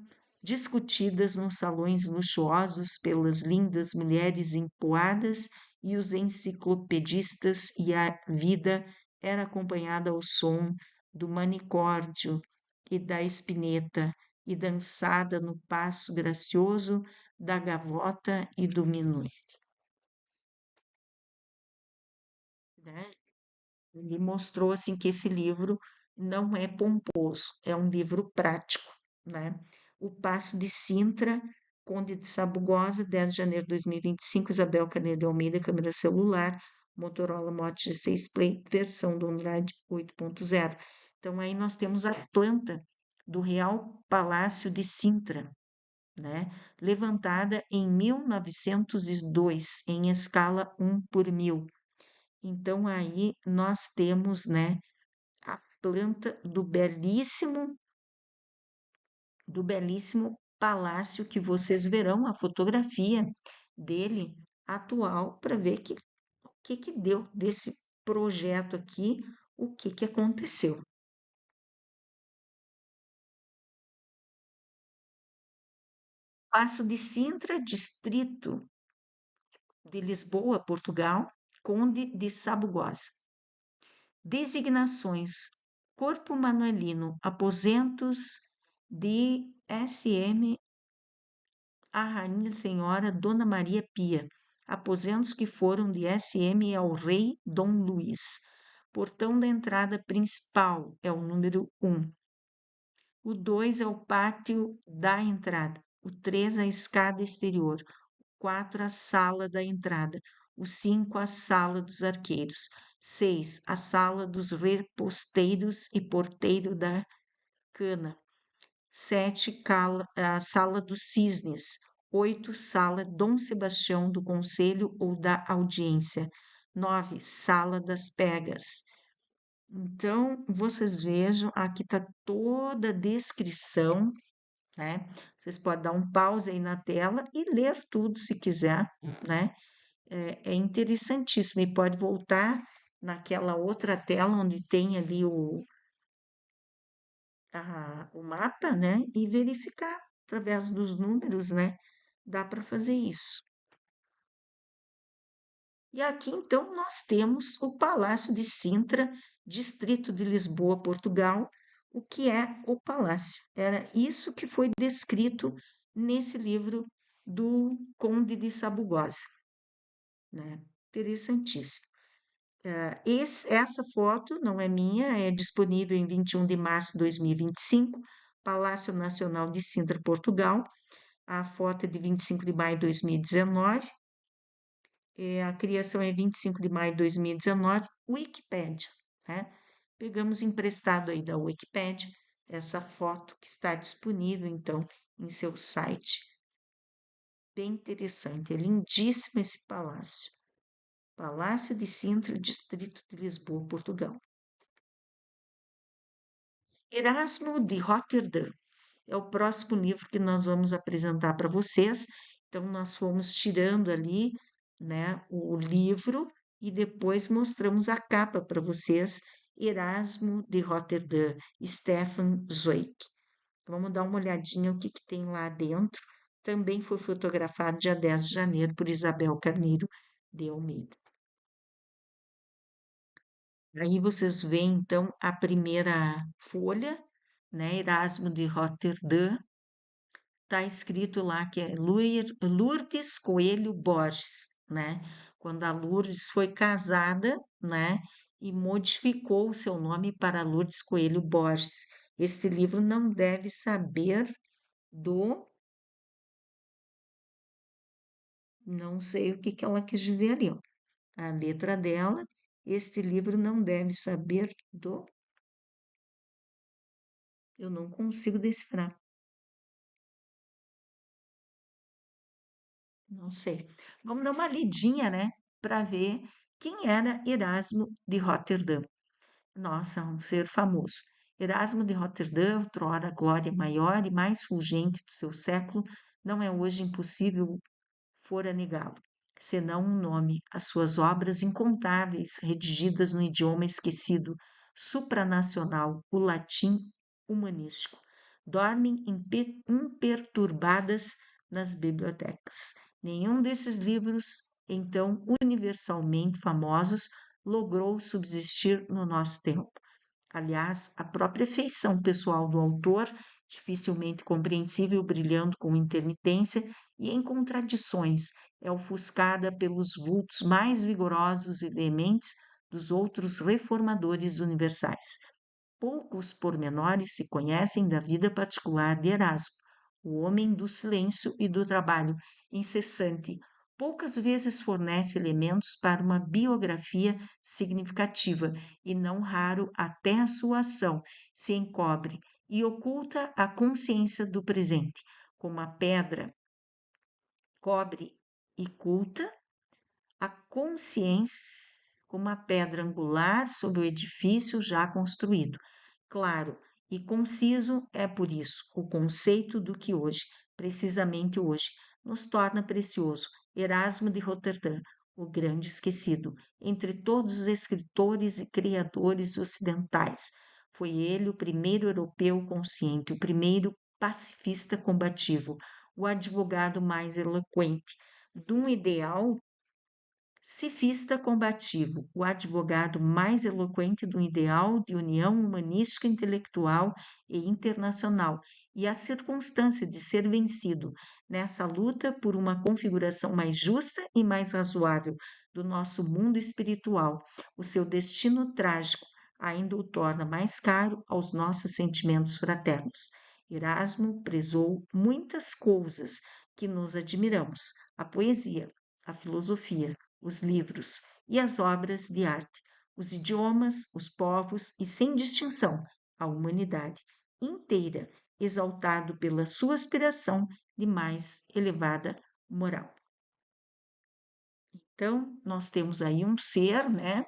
discutidas nos salões luxuosos pelas lindas mulheres empoadas e os enciclopedistas, e a vida era acompanhada ao som do manicórdio e da espineta e dançada no passo gracioso da gavota e do minuet, né? Ele mostrou assim que esse livro não é pomposo, é um livro prático, né? O Paço de Sintra, Conde de Sabugosa, 10 de janeiro de 2025, Isabel Carneiro de Almeida, câmera celular, Motorola Moto G6 Play, versão do Android 8.0. Então, aí nós temos a planta do Real Palácio de Sintra, né? Levantada em 1902, em escala 1/1000. Então, aí nós temos, né, a planta do belíssimo palácio que vocês verão a fotografia dele atual para ver o que que deu desse projeto aqui, o que que aconteceu. Paço de Sintra, distrito de Lisboa, Portugal, Conde de Sabugosa. Designações: Corpo Manuelino, aposentos de SM a Rainha Senhora Dona Maria Pia, aposentos que foram de SM ao Rei Dom Luís. Portão da entrada principal é o número 1. O 2 é o pátio da entrada. O 3 a escada exterior. O 4 a sala da entrada. O 5 a sala dos arqueiros. 6 a sala dos reposteiros e porteiro da cana. 7 a sala dos cisnes. 8 sala Dom Sebastião do Conselho ou da Audiência. 9 sala das pegas. Então, vocês vejam, aqui está toda a descrição, né? Vocês podem dar um pause aí na tela e ler tudo se quiser, né? É interessantíssimo e pode voltar naquela outra tela onde tem ali o mapa, né? E verificar através dos números, né? Dá para fazer isso. E aqui então nós temos o Palácio de Sintra, distrito de Lisboa, Portugal. O que é o palácio? Era isso que foi descrito nesse livro do Conde de Sabugosa, né? Interessantíssimo. Essa foto não é minha, é disponível em 21 de março de 2025, Palácio Nacional de Sintra, Portugal. A foto é de 25 de maio de 2019. A criação é 25 de maio de 2019, Wikipédia, né? Pegamos emprestado aí da Wikipédia essa foto que está disponível, então, em seu site. Bem interessante, é lindíssimo esse palácio. Palácio de Sintra, distrito de Lisboa, Portugal. Erasmo de Roterdã é o próximo livro que nós vamos apresentar para vocês. Então, nós fomos tirando ali, né, o livro e depois mostramos a capa para vocês. Erasmo de Roterdã, Stefan Zweig. Vamos dar uma olhadinha o que que tem lá dentro. Também foi fotografado dia 10 de janeiro por Isabel Carneiro de Almeida. Aí vocês veem, então, a primeira folha, né? Erasmo de Roterdã. Está escrito lá que é Lourdes Coelho Borges, né? Quando a Lourdes foi casada, né? E modificou o seu nome para Lourdes Coelho Borges. Este livro não deve saber do. Não sei o que que ela quis dizer ali, ó. A letra dela. Este livro não deve saber do. Eu não consigo decifrar. Não sei. Vamos dar uma lidinha, né? Para ver quem era Erasmo de Roterdã. Nossa, um ser famoso. Erasmo de Roterdã, outrora a glória maior e mais fulgente do seu século, não é hoje impossível fora negá-lo, senão um nome, as suas obras incontáveis, redigidas no idioma esquecido, supranacional, o latim humanístico, dormem imperturbadas nas bibliotecas. Nenhum desses livros, então universalmente famosos, logrou subsistir no nosso tempo. Aliás, a própria feição pessoal do autor, dificilmente compreensível, brilhando com intermitência e em contradições, é ofuscada pelos vultos mais vigorosos e veementes dos outros reformadores universais. Poucos pormenores se conhecem da vida particular de Erasmo, o homem do silêncio e do trabalho incessante, poucas vezes fornece elementos para uma biografia significativa e, não raro, até a sua ação se encobre e oculta a consciência do presente, como a pedra cobre e culta a consciência como a pedra angular sobre o edifício já construído. Claro e conciso é por isso o conceito do que hoje, precisamente hoje, nos torna precioso. Erasmo de Roterdã, o grande esquecido, entre todos os escritores e criadores ocidentais. Foi ele o primeiro europeu consciente, o primeiro pacifista combativo, o advogado mais eloquente de um ideal cifista combativo, o advogado mais eloquente do ideal de união humanística, intelectual e internacional, e a circunstância de ser vencido nessa luta por uma configuração mais justa e mais razoável do nosso mundo espiritual. O seu destino trágico ainda o torna mais caro aos nossos sentimentos fraternos. Erasmo prezou muitas coisas que nos admiramos: a poesia, a filosofia, os livros e as obras de arte, os idiomas, os povos e, sem distinção, a humanidade inteira, exaltado pela sua aspiração de mais elevada moral. Então, nós temos aí um ser, né,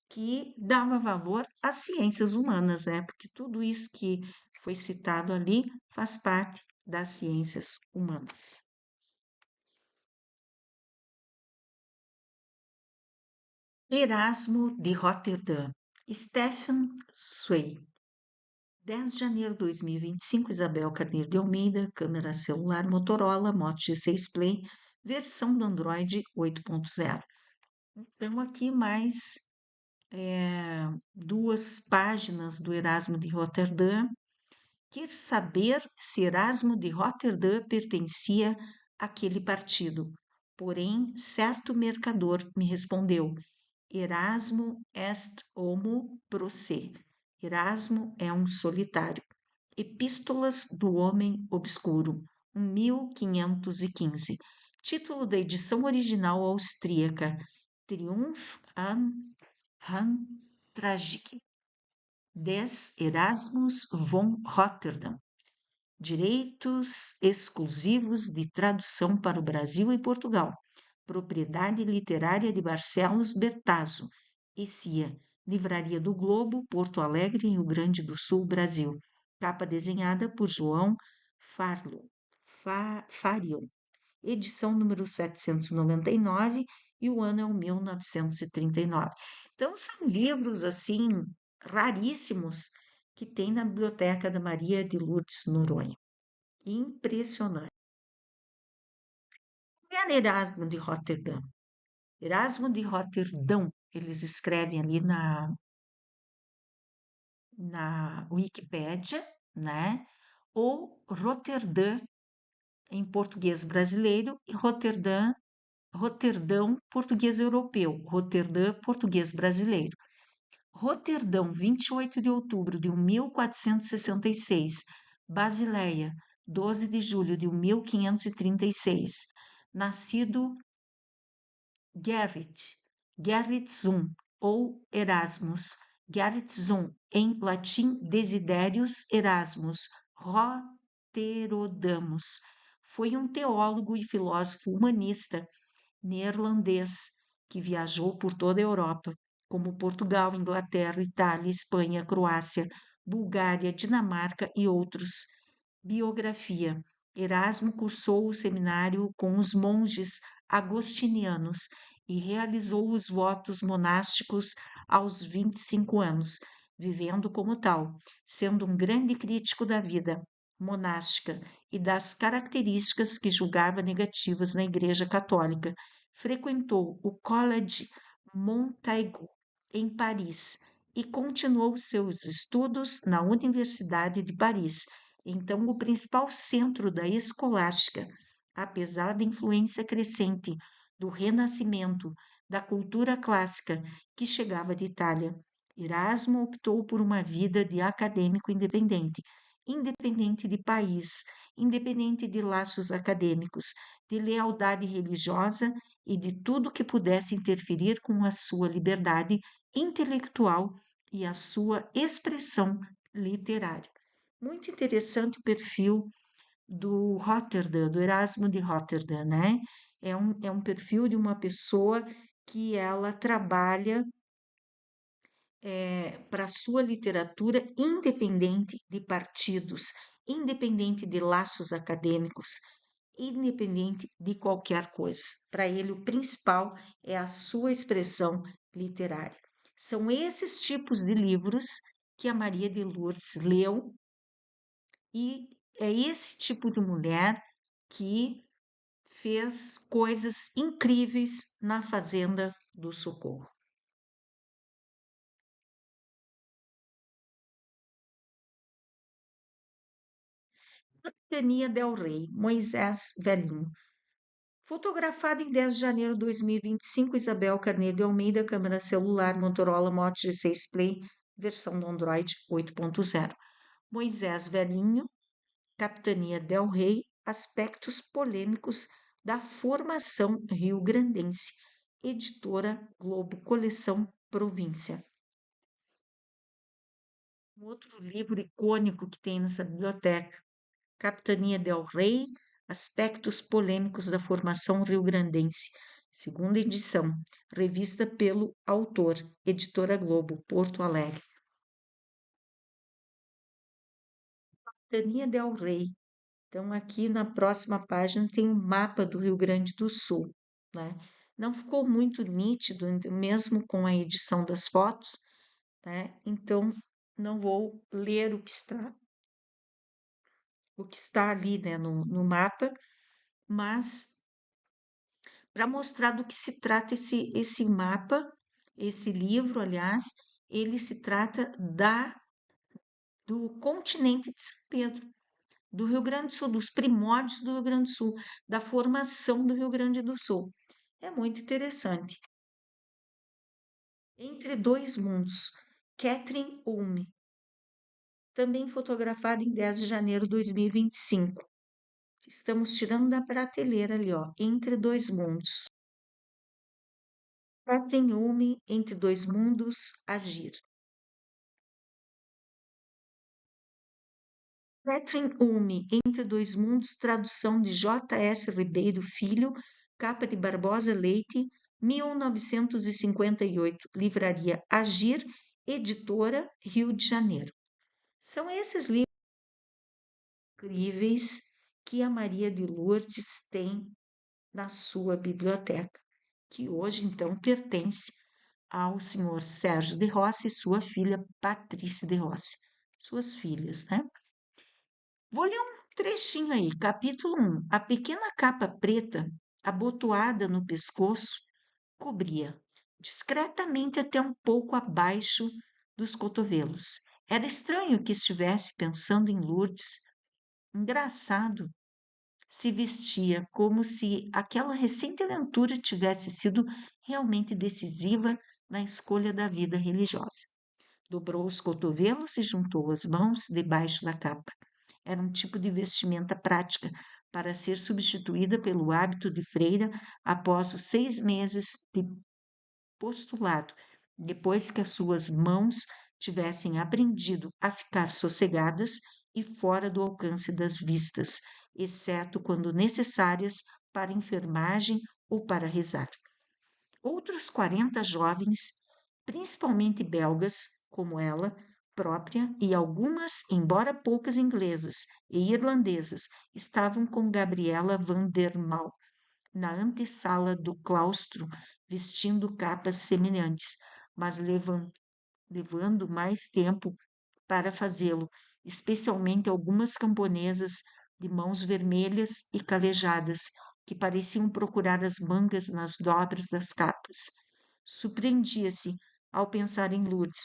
que dava valor às ciências humanas, né, porque tudo isso que foi citado ali faz parte das ciências humanas. Erasmo de Roterdã, Stephen Sway. 10 de janeiro de 2025, Isabel Carneiro de Almeida, câmera celular Motorola Moto G6 Play, versão do Android 8.0. Então, aqui mais duas páginas do Erasmo de Roterdã. Quis saber se Erasmo de Roterdã pertencia àquele partido. Porém, certo mercador me respondeu: Erasmo est homo pro se. Erasmo é um solitário. Epístolas do Homem Obscuro, 1515. Título da edição original austríaca: Triumph an Tragik des Erasmus von Rotterdam. Direitos exclusivos de tradução para o Brasil e Portugal. Propriedade literária de Barcelos Bertazzo. ECIA. Livraria do Globo, Porto Alegre, Rio Grande do Sul, Brasil. Capa desenhada por João Farion. Edição número 799 e o ano é o 1939. Então, são livros, assim, raríssimos que tem na Biblioteca da Maria de Lourdes Noronha. Impressionante. Era Erasmo de Roterdã. Erasmo de Roterdão, eles escrevem ali na Wikipédia, né? Ou Roterdã em português brasileiro e Roterdão português europeu, Roterdã português brasileiro. Roterdão, 28 de outubro de 1466. Basileia, 12 de julho de 1536. Nascido Gerrit Zum ou Erasmus. Gerrit Zum, em latim Desiderius Erasmus Roterodamus. Foi um teólogo e filósofo humanista neerlandês que viajou por toda a Europa, como Portugal, Inglaterra, Itália, Espanha, Croácia, Bulgária, Dinamarca e outros. Biografia: Erasmo cursou o seminário com os monges agostinianos e realizou os votos monásticos aos 25 anos, vivendo como tal, sendo um grande crítico da vida monástica e das características que julgava negativas na Igreja Católica. Frequentou o Collège Montaigu, em Paris, e continuou seus estudos na Universidade de Paris, então o principal centro da escolástica, apesar da influência crescente do Renascimento, da cultura clássica que chegava de Itália. Erasmo optou por uma vida de acadêmico independente, independente de país, independente de laços acadêmicos, de lealdade religiosa e de tudo que pudesse interferir com a sua liberdade intelectual e a sua expressão literária. Muito interessante o perfil do Rotterdam, do Erasmo de Rotterdam, né? É um perfil de uma pessoa que ela trabalha para a sua literatura independente de partidos, independente de laços acadêmicos, independente de qualquer coisa. Para ele, o principal é a sua expressão literária. São esses tipos de livros que a Maria de Lourdes leu, e é esse tipo de mulher que fez coisas incríveis na Fazenda do Socorro. Capitania del Rey, Moisés Velhinho. Fotografado em 10 de janeiro de 2025, Isabel Carneiro de Almeida, câmera celular Motorola Moto G6 Play, versão do Android 8.0. Moisés Velhinho, Capitania del Rey, aspectos polêmicos da formação rio-grandense. Editora Globo, coleção Província. Um outro livro icônico que tem nessa biblioteca, Capitania del Rey, aspectos polêmicos da formação rio-grandense. Segunda edição, revista pelo autor, Editora Globo, Porto Alegre. Capitania del Rey. Então, aqui na próxima página tem um mapa do Rio Grande do Sul, né? Não ficou muito nítido, mesmo com a edição das fotos, né? Então, não vou ler o que está ali, né, no mapa, mas para mostrar do que se trata esse mapa, esse livro, aliás, ele se trata do continente de São Pedro, do Rio Grande do Sul, dos primórdios do Rio Grande do Sul, da formação do Rio Grande do Sul. É muito interessante. Entre Dois Mundos, Catherine Ulme, também fotografada em 10 de janeiro de 2025. Estamos tirando da prateleira ali, ó, Entre Dois Mundos. Catherine Ulme, Entre Dois Mundos, Agir. Catherine Ulme, Entre Dois Mundos, tradução de J.S. Ribeiro Filho, capa de Barbosa Leite, 1958, livraria Agir, editora Rio de Janeiro. São esses livros incríveis que a Maria de Lourdes tem na sua biblioteca, que hoje então pertence ao senhor Sérgio de Rossi e sua filha Patrícia de Rossi, suas filhas, né? Vou ler um trechinho aí, capítulo 1. A pequena capa preta, abotoada no pescoço, cobria discretamente até um pouco abaixo dos cotovelos. Era estranho que estivesse pensando em Lourdes. Engraçado, se vestia como se aquela recente aventura tivesse sido realmente decisiva na escolha da vida religiosa. Dobrou os cotovelos e juntou as mãos debaixo da capa. Era um tipo de vestimenta prática para ser substituída pelo hábito de freira após os 6 meses de postulado, depois que as suas mãos tivessem aprendido a ficar sossegadas e fora do alcance das vistas, exceto quando necessárias para enfermagem ou para rezar. Outros 40 jovens, principalmente belgas, como ela própria, e algumas, embora poucas inglesas e irlandesas, estavam com Gabriela van der Mal na antessala do claustro, vestindo capas semelhantes, mas levando mais tempo para fazê-lo, especialmente algumas camponesas de mãos vermelhas e calejadas, que pareciam procurar as mangas nas dobras das capas. Surpreendia-se ao pensar em Lourdes,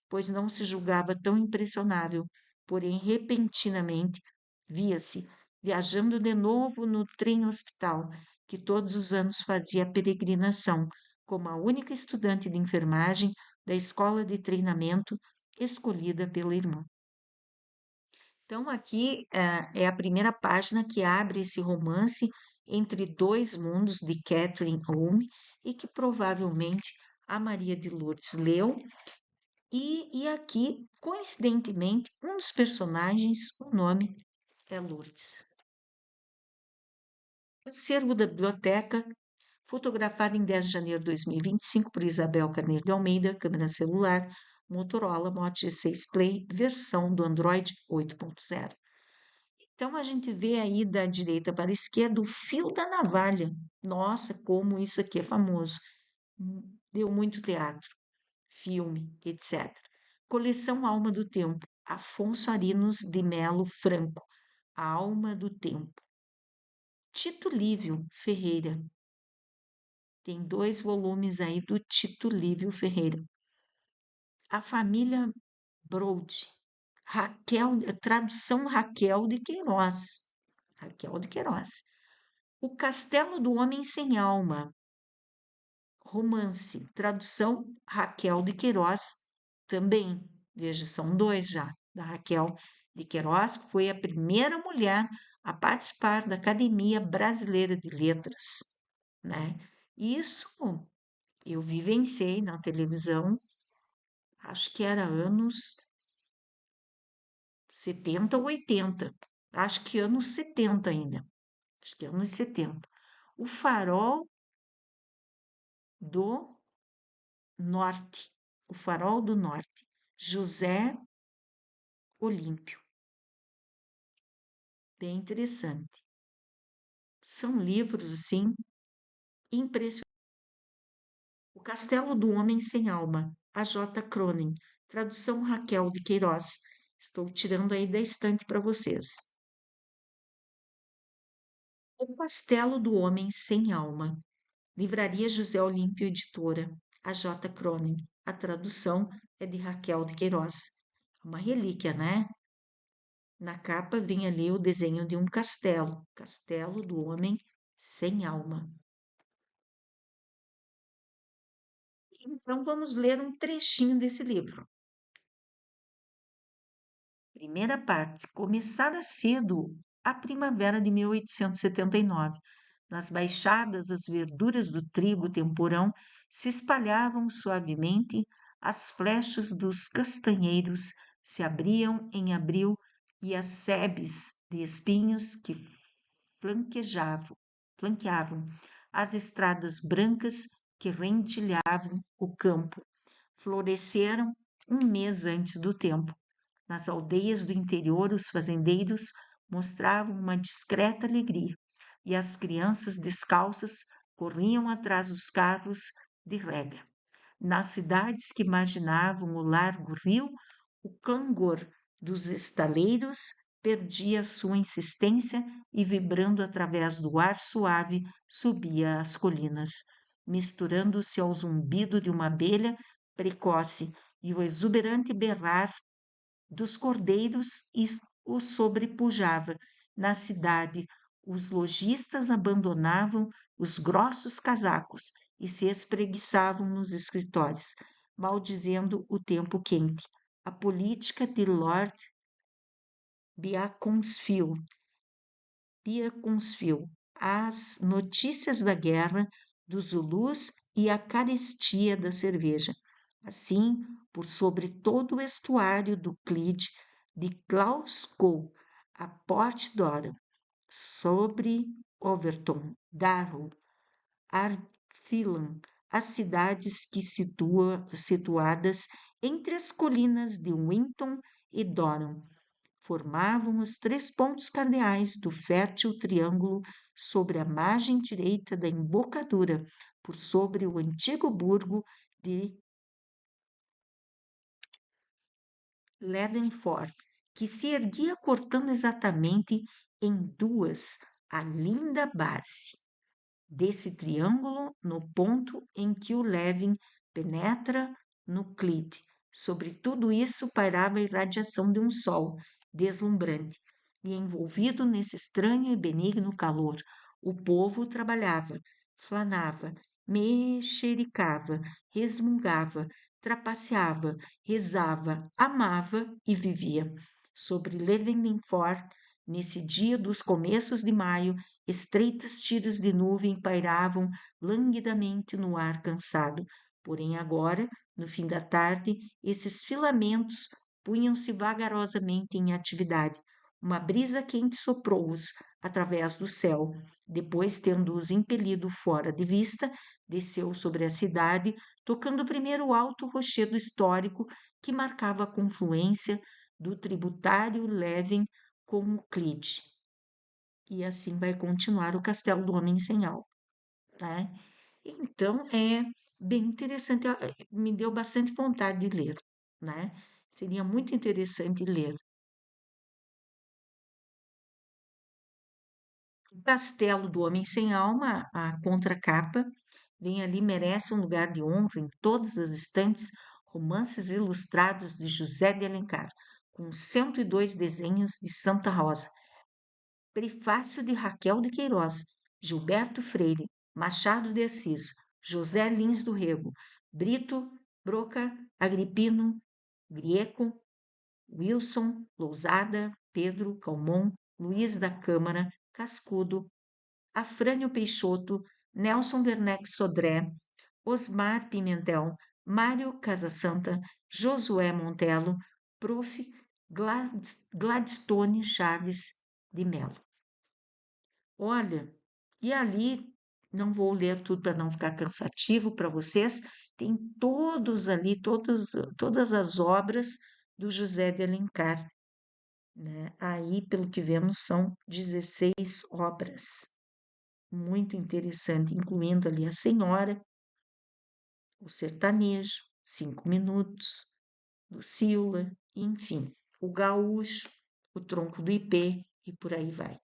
pois não se julgava tão impressionável, porém repentinamente via-se viajando de novo no trem-hospital, que todos os anos fazia a peregrinação, como a única estudante de enfermagem da escola de treinamento escolhida pela irmã. Então, aqui é a primeira página que abre esse romance Entre Dois Mundos, de Catherine Home, e que provavelmente a Maria de Lourdes leu. E aqui, coincidentemente, um dos personagens, o nome é Lourdes. Acervo da biblioteca, fotografado em 10 de janeiro de 2025 por Isabel Carneiro de Almeida, câmera celular, Motorola Moto G6 Play, versão do Android 8.0. Então, a gente vê aí da direita para a esquerda o fio da navalha. Nossa, como isso aqui é famoso. Deu muito teatro, filme, etc. Coleção Alma do Tempo, Afonso Arinos de Melo Franco, A Alma do Tempo. Tito Lívio Ferreira. Tem 2 volumes aí do Tito Lívio Ferreira. A Família Brode. Tradução Raquel de Queiroz. Raquel de Queiroz. O Castelo do Homem Sem Alma. Romance. Tradução Raquel de Queiroz também. Veja, são 2 já. Da Raquel de Queiroz, que foi a primeira mulher a participar da Academia Brasileira de Letras, né? Isso eu vivenciei na televisão, acho que era anos 70 ou 80. Acho que anos 70 ainda. Acho que anos 70. O Farol do Norte. O Farol do Norte. José Olímpio. Bem interessante. São livros, assim, impressionantes. O Castelo do Homem Sem Alma, a J. Cronin. Tradução Raquel de Queiroz. Estou tirando aí da estante para vocês. O Castelo do Homem Sem Alma. Livraria José Olímpio Editora, a J. Cronin. A tradução é de Raquel de Queiroz. Uma relíquia, né? Na capa vem ali o desenho de um castelo, Castelo do Homem Sem Alma. Então vamos ler um trechinho desse livro. Primeira parte, começara cedo a primavera de 1879. Nas baixadas, as verduras do trigo temporão se espalhavam suavemente, as flechas dos castanheiros se abriam em abril e as sebes de espinhos que flanqueavam as estradas brancas que rendilhavam o campo. Floresceram um mês antes do tempo. Nas aldeias do interior, os fazendeiros mostravam uma discreta alegria e as crianças descalças corriam atrás dos carros de rega. Nas cidades que imaginavam o largo rio, o clangor dos estaleiros perdia sua insistência e, vibrando através do ar suave, subia as colinas, misturando-se ao zumbido de uma abelha precoce e o exuberante berrar dos cordeiros e o sobrepujava. Na cidade, os lojistas abandonavam os grossos casacos e se espreguiçavam nos escritórios, maldizendo o tempo quente. A política de Lord Beaconsfield, as notícias da guerra, dos Zulus e a carestia da cerveja. Assim, por sobre todo o estuário do Clyde, de Glasgow a Port Doran, sobre Overton, Darrow, Ardfillan, as cidades que situadas entre as colinas de Winton e Doran, formavam os 3 pontos cardeais do fértil triângulo sobre a margem direita da embocadura, por sobre o antigo burgo de Levenford, que se erguia cortando exatamente em 2 a linda base desse triângulo no ponto em que o Levin penetra no Clyde. Sobre tudo isso pairava a irradiação de um sol deslumbrante, e envolvido nesse estranho e benigno calor, o povo trabalhava, flanava, mexericava, resmungava, trapaceava, rezava, amava e vivia. Sobre Levenford, nesse dia dos começos de maio, Estreitas tiras de nuvem pairavam languidamente no ar cansado, porém agora, no fim da tarde, esses filamentos punham-se vagarosamente em atividade. Uma brisa quente soprou-os através do céu. Depois, tendo-os impelido fora de vista, desceu sobre a cidade, tocando primeiro o alto rochedo histórico que marcava a confluência do tributário Leven com o Clyde. E assim vai continuar o Castelo do Homem Sem Alma, né? Então, é bem interessante, me deu bastante vontade de ler, né? Seria muito interessante ler. O Castelo do Homem Sem Alma, a contracapa, vem ali, merece um lugar de honra em todas as estantes, romances ilustrados de José de Alencar, com 102 desenhos de Santa Rosa, prefácio de Raquel de Queiroz, Gilberto Freire, Machado de Assis, José Lins do Rego, Brito, Broca, Agripino, Grieco, Wilson, Lousada, Pedro, Calmon, Luiz da Câmara, Cascudo, Afrânio Peixoto, Nelson Werneck Sodré, Osmar Pimentel, Mário Casasanta, Josué Montello, Prof. Gladstone Chaves de Mello. Olha, e ali, não vou ler tudo para não ficar cansativo para vocês, tem todos ali, todas as obras do José de Alencar, né? Aí, pelo que vemos, são 16 obras. Muito interessante, incluindo ali a Senhora, o Sertanejo, 5 minutos, Lucila, enfim, o Gaúcho, o Tronco do Ipê e por aí vai.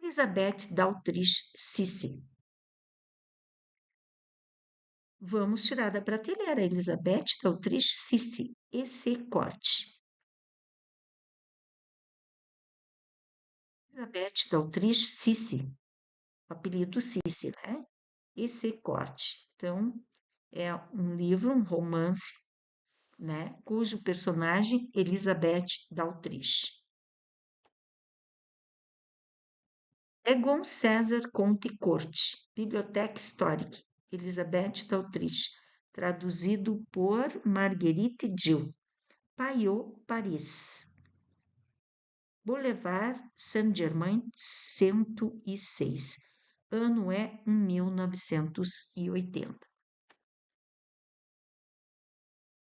Elizabeth Daltrich Cissy. Vamos tirar da prateleira Elizabeth Daltrich Cissy, EC Corte. Elizabeth Daltrich Cissy, apelido Cissy, né? EC Corte. Então, é um livro, um romance, né? Cujo personagem Elizabeth Daltrich. Egon César Conte Corte, Biblioteca Histórica, Elizabeth Daltrich, traduzido por Marguerite Dill, Payot, Paris. Boulevard Saint-Germain 106. Ano é 1980.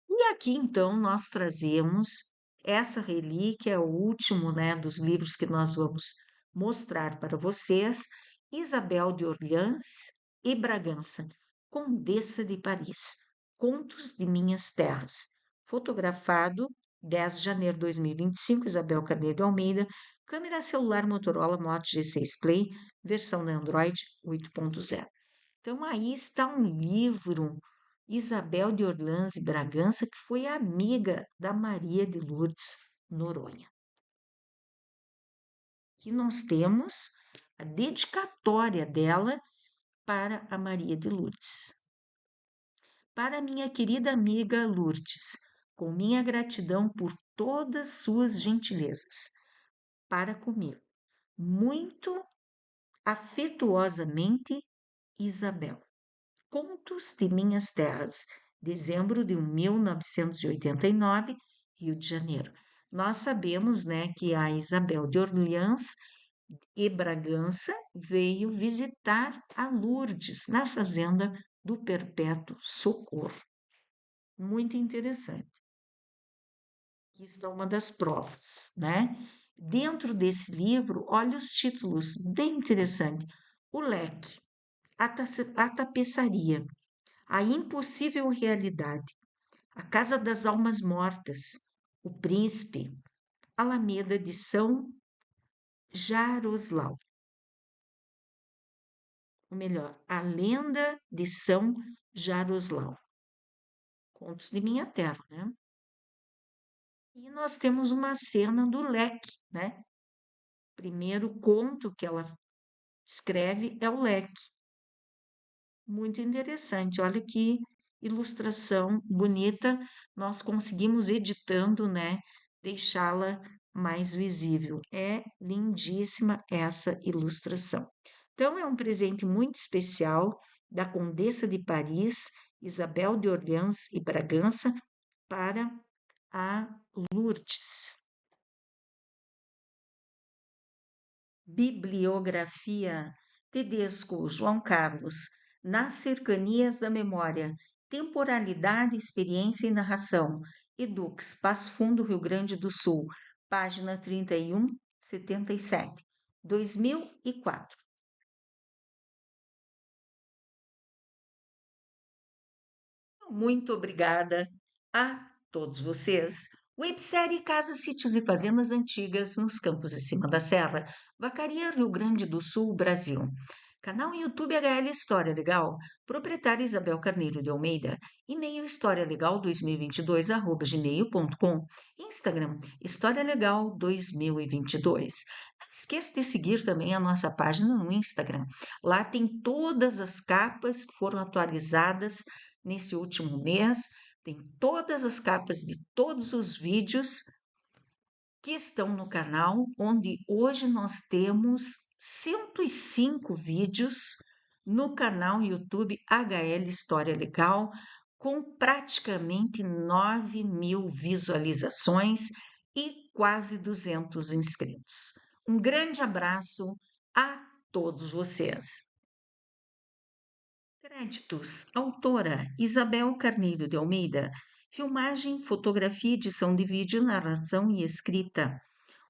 E aqui, então, nós trazemos essa relíquia, o último, né, dos livros que nós vamos mostrar para vocês, Isabel de Orleans e Bragança, Condessa de Paris, Contos de Minhas Terras, fotografado 10 de janeiro de 2025, Isabel Carneiro de Almeida, câmera celular Motorola Moto G6 Play, versão da Android 8.0. Então, aí está um livro, Isabel de Orleans e Bragança, que foi amiga da Maria de Lourdes Noronha. Aqui nós temos a dedicatória dela para a Maria de Lourdes. Para minha querida amiga Lourdes, com minha gratidão por todas suas gentilezas para comigo. Muito afetuosamente, Isabel. Contos de Minhas Terras, dezembro de 1989, Rio de Janeiro. Nós sabemos, né, que a Isabel de Orleans e Bragança veio visitar a Lourdes na fazenda do Perpétuo Socorro. Muito interessante. Aqui está uma das provas, né? Dentro desse livro, olha os títulos, bem interessante. O leque, a tapeçaria, a impossível realidade, a Casa das Almas Mortas, o Príncipe, Alameda de São Jaroslau. Ou melhor, a Lenda de São Jaroslau. Contos de Minha Terra, né? E nós temos uma cena do leque, né? Primeiro conto que ela escreve é o leque. Muito interessante. Olha que ilustração bonita. Nós conseguimos editando, né? Deixá-la mais visível. É lindíssima essa ilustração. Então, é um presente muito especial da Condessa de Paris, Isabel de Orleans e Bragança, para a Lourdes. Bibliografia Tedesco, João Carlos, Nas Cercanias da Memória, Temporalidade, Experiência e Narração, Edux, Passo Fundo, Rio Grande do Sul, página 3177, 2004. Muito obrigada a todos vocês. Websérie Casas, Sítios e Fazendas Antigas nos Campos de Cima da Serra, Vacaria, Rio Grande do Sul, Brasil. Canal YouTube HL História Legal, proprietária Isabel Carneiro de Almeida, e-mail historialegal2022@gmail.com, Instagram História Legal 2022. Não esqueça de seguir também a nossa página no Instagram. Lá tem todas as capas que foram atualizadas nesse último mês, tem todas as capas de todos os vídeos que estão no canal, onde hoje nós temos 105 vídeos no canal YouTube HL História Legal, com praticamente 9.000 visualizações e quase 200 inscritos. Um grande abraço a todos vocês. Créditos: autora Isabel Carneiro de Almeida. Filmagem, fotografia, edição de vídeo, narração e escrita.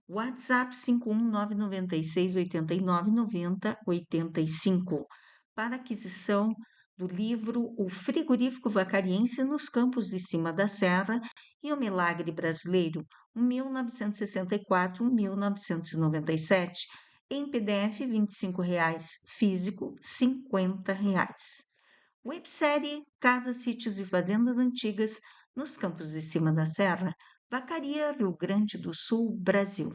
WhatsApp 51996899085. Para aquisição do livro O Frigorífico Vacariense nos Campos de Cima da Serra e o Milagre Brasileiro, 1964-1997, em PDF R$ 25, físico R$ 50. Websérie Casas, Sítios e Fazendas Antigas nos Campos de Cima da Serra, Vacaria, Rio Grande do Sul, Brasil.